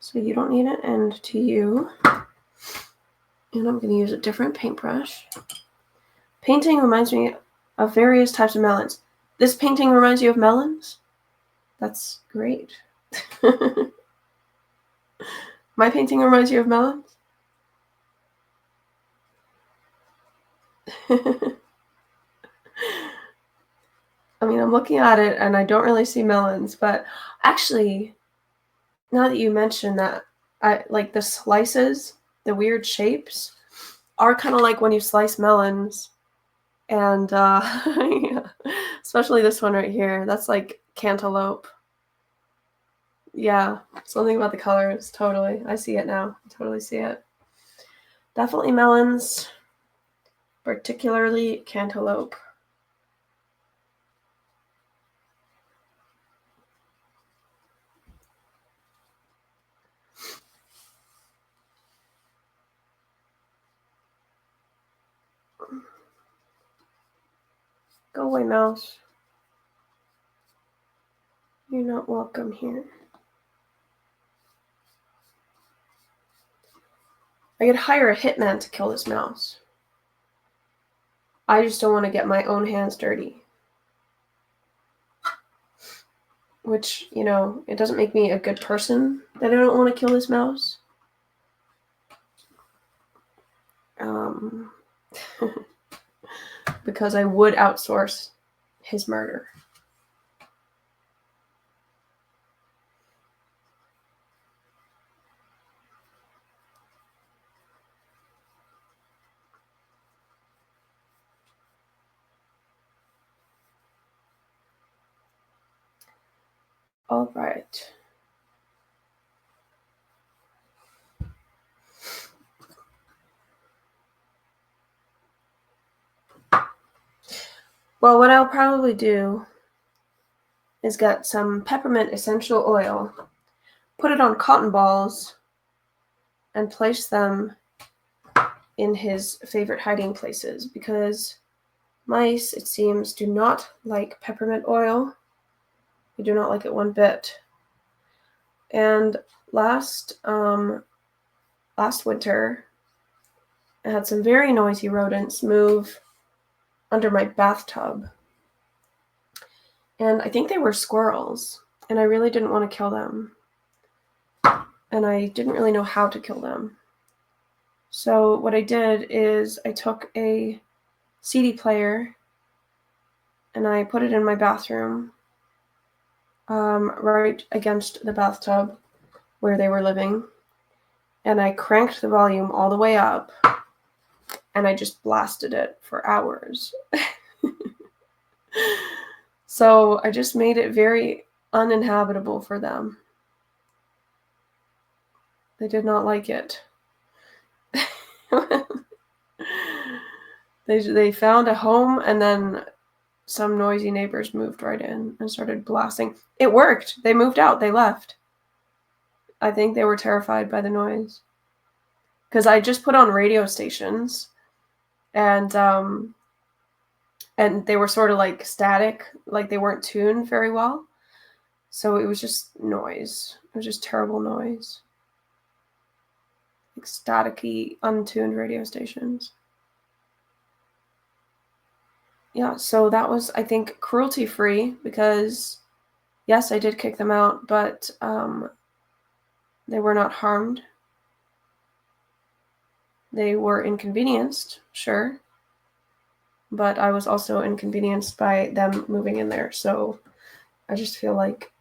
So you don't need an end to you. And I'm going to use a different paintbrush. Painting reminds me of various types of melons. This painting reminds you of melons? That's great. My painting reminds you of melons? I mean, I'm looking at it and I don't really see melons, but actually, now that you mention that, I like the slices, the weird shapes, are kind of like when you slice melons. And yeah, especially this one right here. That's like cantaloupe. Yeah, something about the colors. Totally. I see it now. I totally see it. Definitely melons, particularly cantaloupe. Go away, mouse. You're not welcome here. I could hire a hitman to kill this mouse. I just don't want to get my own hands dirty. Which, you know, it doesn't make me a good person that I don't want to kill this mouse. Because I would outsource his murder. All right. Well, what I'll probably do is get some peppermint essential oil, put it on cotton balls, and place them in his favorite hiding places, because mice, it seems, do not like peppermint oil. They do not like it one bit. And last winter, I had some very noisy rodents move under my bathtub. And I think they were squirrels, and I really didn't want to kill them. And I didn't really know how to kill them. So what I did is I took a CD player and I put it in my bathroom, right against the bathtub where they were living. And I cranked the volume all the way up, and I just blasted it for hours. So I just made it very uninhabitable for them. They did not like it. They found a home, and then some noisy neighbors moved right in and started blasting. It worked. They moved out. They left. I think they were terrified by the noise. Because I just put on radio stations, and they were sort of like static, like they weren't tuned very well. So it was just noise. It was just terrible noise. Like staticky, untuned radio stations. Yeah, so that was, I think, cruelty-free because, yes, I did kick them out, but they were not harmed. They were inconvenienced, sure, but I was also inconvenienced by them moving in there. So I just feel like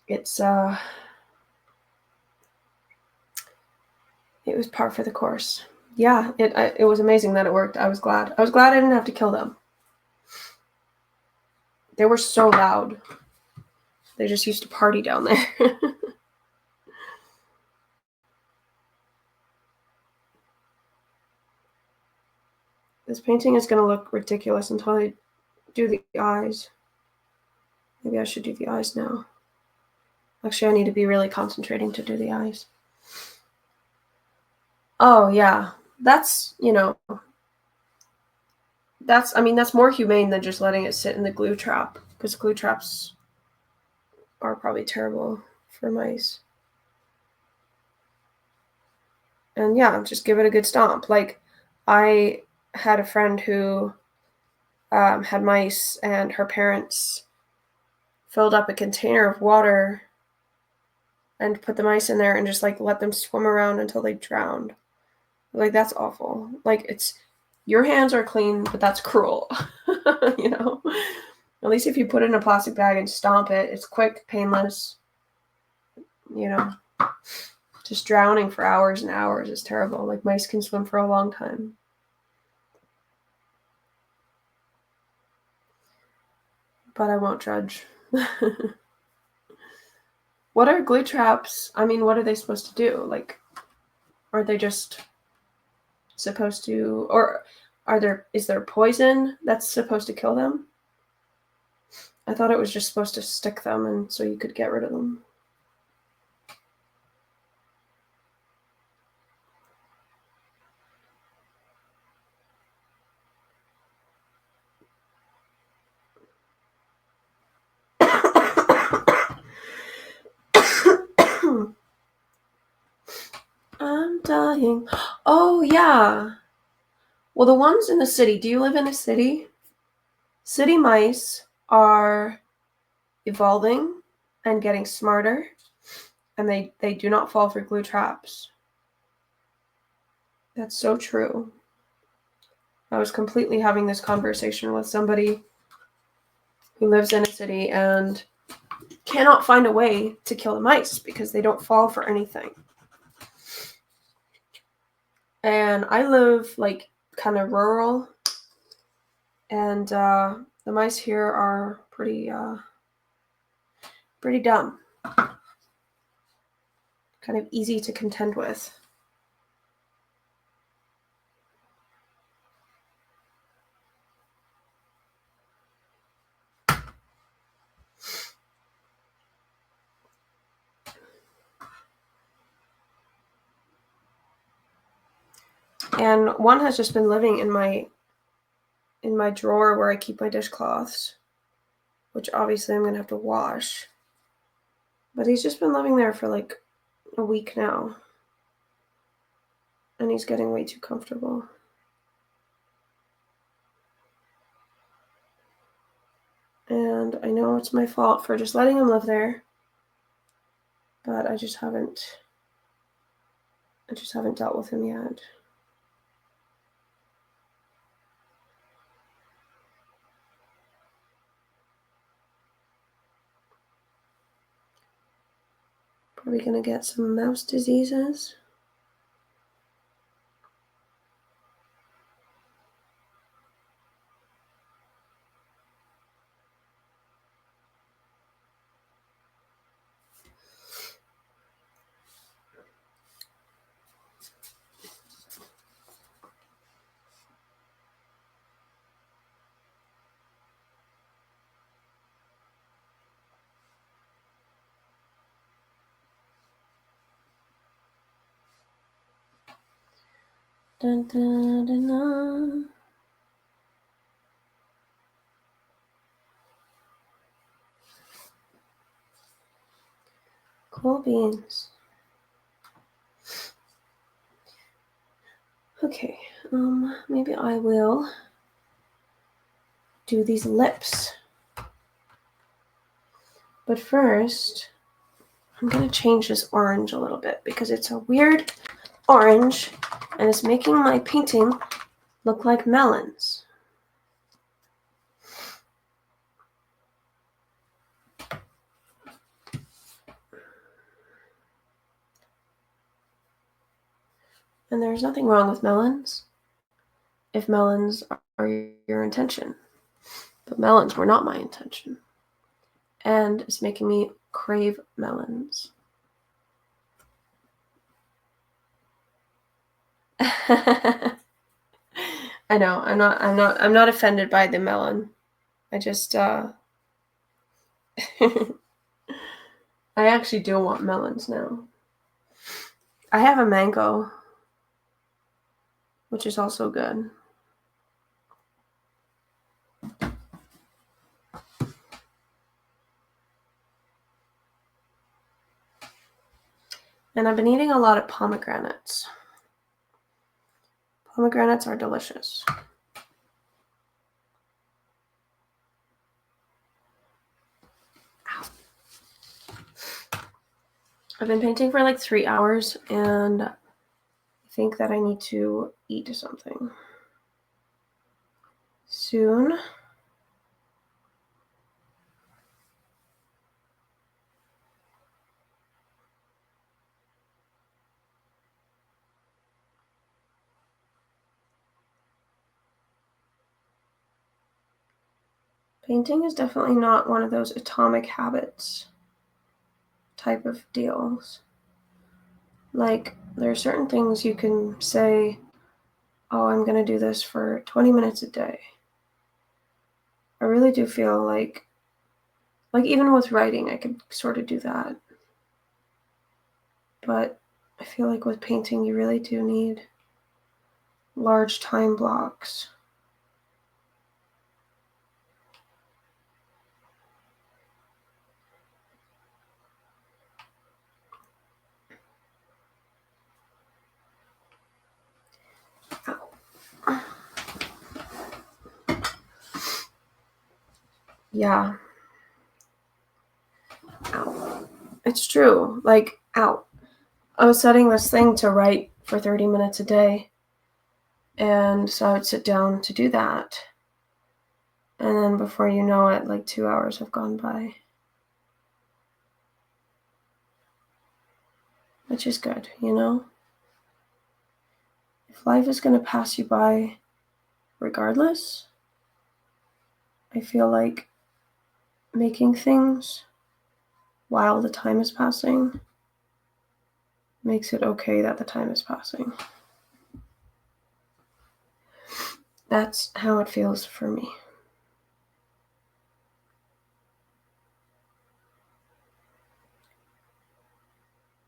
it's it was par for the course. Yeah, it was amazing that it worked. I was glad. I was glad I didn't have to kill them. They were so loud. They just used to party down there. This painting is going to look ridiculous until I do the eyes. Maybe I should do the eyes now. Actually, I need to be really concentrating to do the eyes. Oh, yeah. That's, that's more humane than just letting it sit in the glue trap, because glue traps are probably terrible for mice. And yeah, just give it a good stomp. Like, I had a friend who had mice, and her parents filled up a container of water and put the mice in there and just like let them swim around until they drowned. Like, that's awful. Like, it's, your hands are clean, but that's cruel. At least if you put it in a plastic bag and stomp it, it's quick, painless. Just drowning for hours and hours is terrible. Like, mice can swim for a long time. But I won't judge. What are glue traps? I mean, what are they supposed to do? Like, are they just supposed to, or is there poison that's supposed to kill them? I thought it was just supposed to stick them and so you could get rid of them. I'm dying. Oh, yeah. Well, the ones in the city, do you live in a city? City mice are evolving and getting smarter, and they do not fall for glue traps. That's so true. I was completely having this conversation with somebody who lives in a city and cannot find a way to kill the mice because they don't fall for anything. And I live like kind of rural, and the mice here are pretty dumb, kind of easy to contend with. And one has just been living in my drawer where I keep my dishcloths, which obviously I'm going to have to wash. But he's just been living there for like a week now. And he's getting way too comfortable. And I know it's my fault for just letting him live there. But I just haven't dealt with him yet. Probably gonna get some mouse diseases. Dun, dun, dun, dun. Cool beans. Okay, maybe I will do these lips. But first, I'm gonna change this orange a little bit because it's a weird orange and it's making my painting look like melons. And there's nothing wrong with melons if melons are your intention. But melons were not my intention. And it's making me crave melons. I know, I'm not offended by the melon. I just I actually do want melons now. I have a mango, which is also good. And I've been eating a lot of pomegranates. Pomegranates are delicious. Ow. I've been painting for like 3 hours and I think that I need to eat something soon. Painting is definitely not one of those atomic habits type of deals. Like, there are certain things you can say, oh, I'm going to do this for 20 minutes a day. I really do feel like even with writing, I could sort of do that. But I feel like with painting, you really do need large time blocks. Ow. Yeah. Ow. It's true. Like, ow. I was setting this thing to write for 30 minutes a day. And so I would sit down to do that. And then before you know it, like 2 hours have gone by. Which is good, you know? If life is going to pass you by regardless, I feel like making things while the time is passing makes it okay that the time is passing. That's how it feels for me.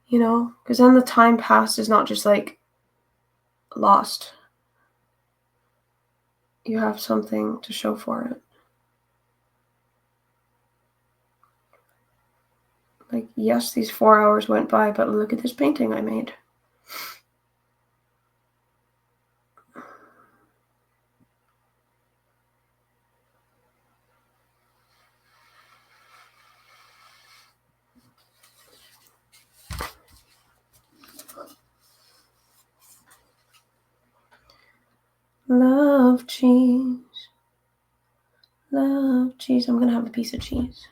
You know, because then the time passed is not just like lost. You have something to show for it. Like, yes, these 4 hours went by, but look at this painting I made. Love cheese. Love cheese. I'm going to have a piece of cheese.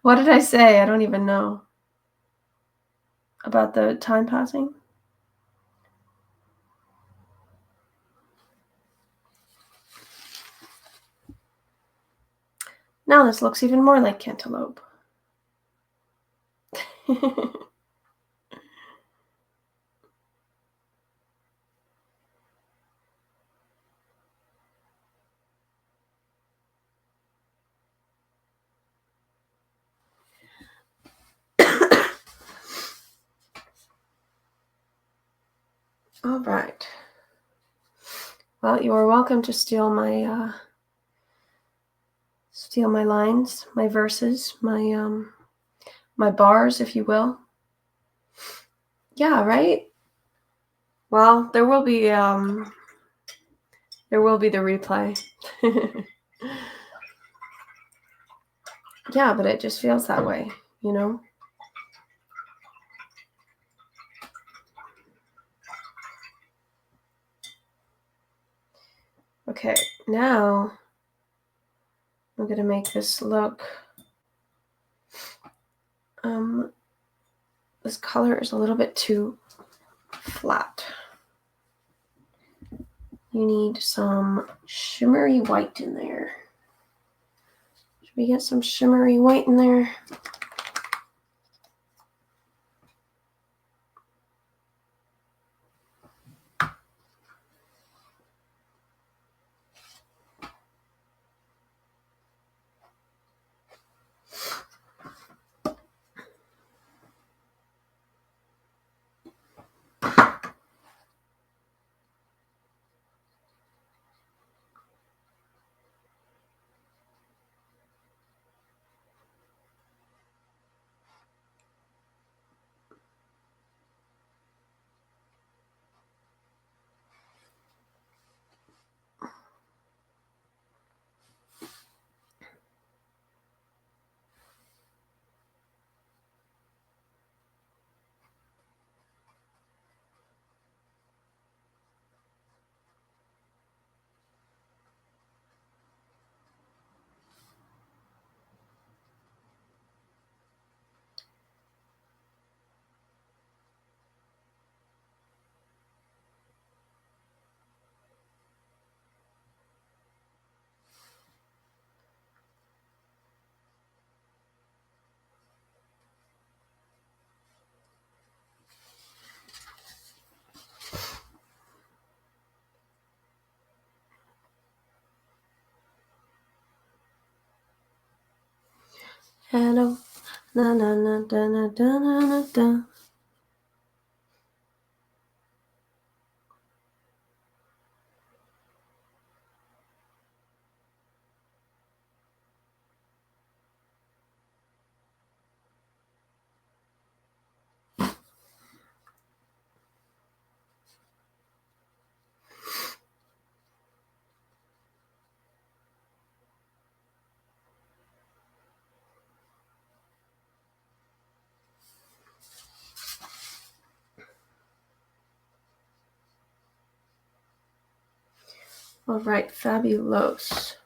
What did I say? I don't even know. About the time passing? Now this looks even more like cantaloupe. All right. Well, you are welcome to steal my lines, my verses, my bars, if you will. Yeah, right? Well, there will be the replay. Yeah, but it just feels that way, you know? Okay, now I'm gonna make this look, this color is a little bit too flat. You need some shimmery white in there. Should we get some shimmery white in there? Hello. Na na na da na da na na da. All right, fabulous.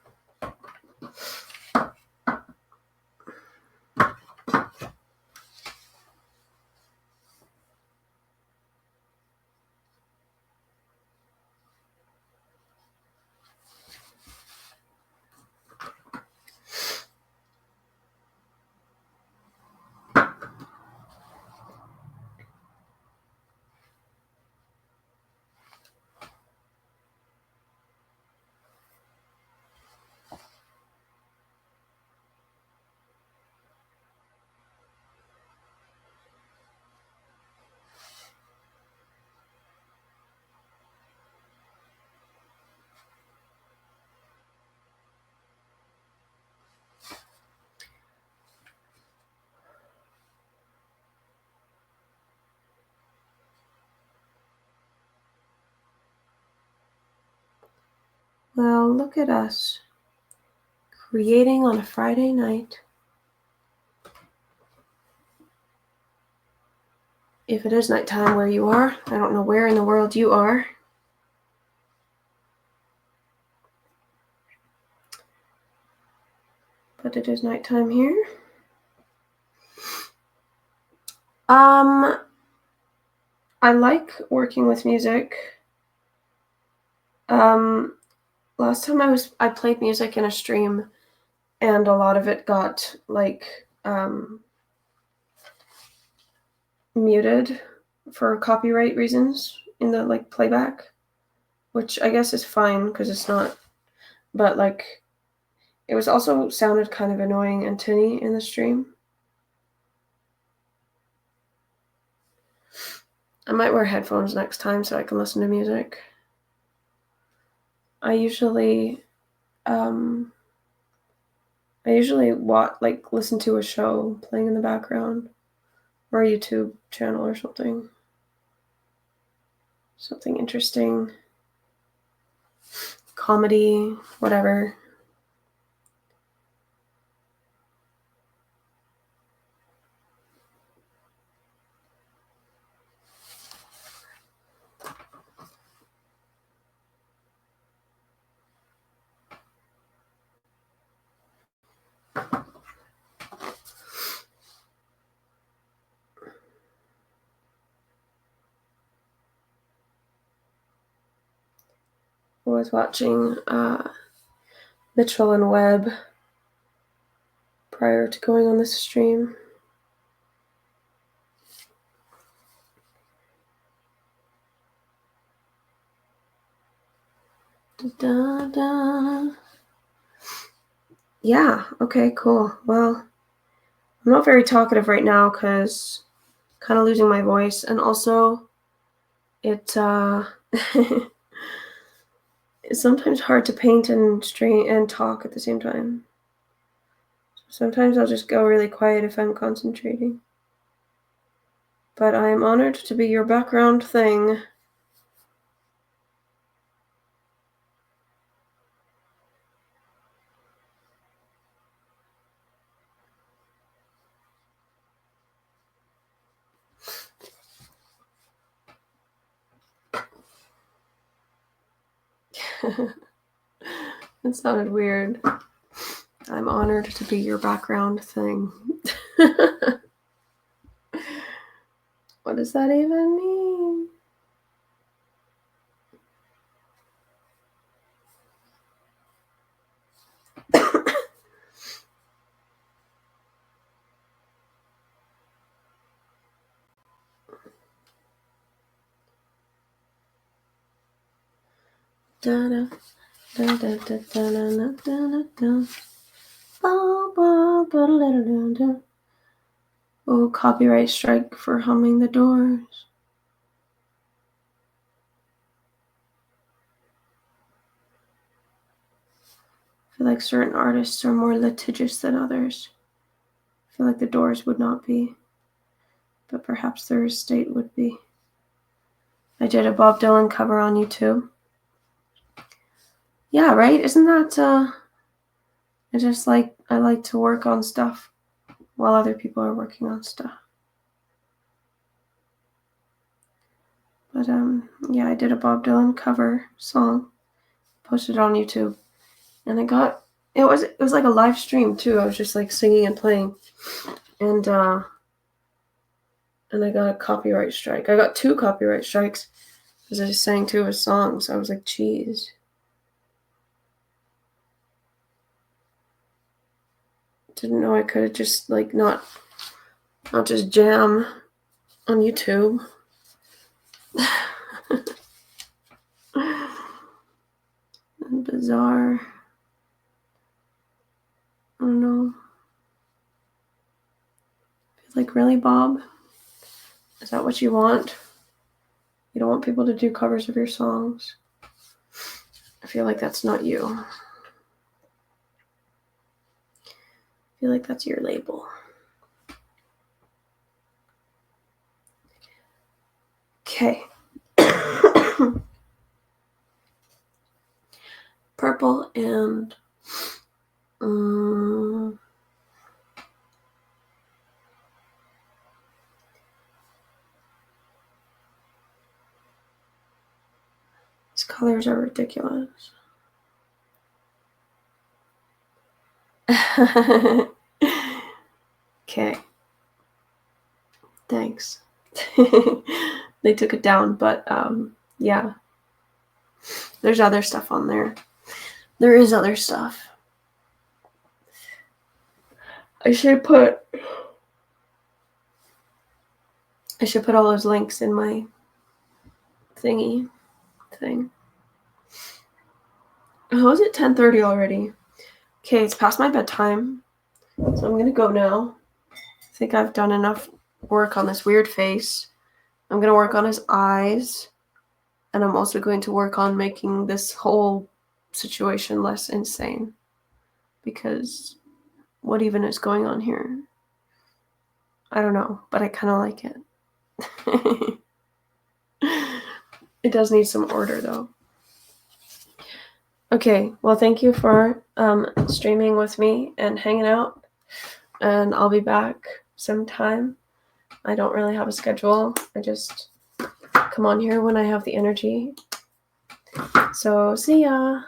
Well, look at us creating on a Friday night. If it is nighttime where you are, I don't know where in the world you are. But it is nighttime here. I like working with music. Last time I played music in a stream, and a lot of it got like muted for copyright reasons in the like playback, which I guess is fine because it's not, but like it was also sounded kind of annoying and tinny in the stream. I might wear headphones next time so I can listen to music. I usually listen to a show playing in the background or a YouTube channel or something. Something interesting. Comedy, whatever. I was watching Mitchell and Webb prior to going on this stream. Da-da-da. Yeah, okay, cool. Well, I'm not very talkative right now because kind of losing my voice, and also it it's sometimes hard to paint and talk at the same time. Sometimes I'll just go really quiet if I'm concentrating. But I am honored to be your background thing. It sounded weird. I'm honored to be your background thing. What does that even mean? Da-da, da-da-da-da-da-da-da-da. Oh, copyright strike for humming the Doors. I feel like certain artists are more litigious than others. I feel like the Doors would not be, but perhaps their estate would be. I did a Bob Dylan cover on YouTube. Yeah, right? Isn't that, I like to work on stuff while other people are working on stuff. But, yeah, I did a Bob Dylan cover song, posted it on YouTube, and it was like a live stream too. I was just like singing and playing, and I got a copyright strike. I got 2 copyright strikes because I just sang 2 of his songs. I was like, geez. Didn't know I could have just like not just jam on YouTube. Bizarre. I don't know. Like, really, Bob? Is that what you want? You don't want people to do covers of your songs? I feel like that's not you. I feel like that's your label. Okay. Purple and these colors are ridiculous. Okay. Thanks. They took it down, but yeah. There's other stuff on there. There is other stuff. I should put I should put all those links in my thingy thing. Oh, is it 10:30 already? Okay, it's past my bedtime, so I'm gonna go now. I think I've done enough work on this weird face. I'm gonna work on his eyes, and I'm also going to work on making this whole situation less insane. Because what even is going on here? I don't know, but I kind of like it. It does need some order, though. Okay, well, thank you for streaming with me and hanging out. And I'll be back sometime. I don't really have a schedule. I just come on here when I have the energy. So, see ya.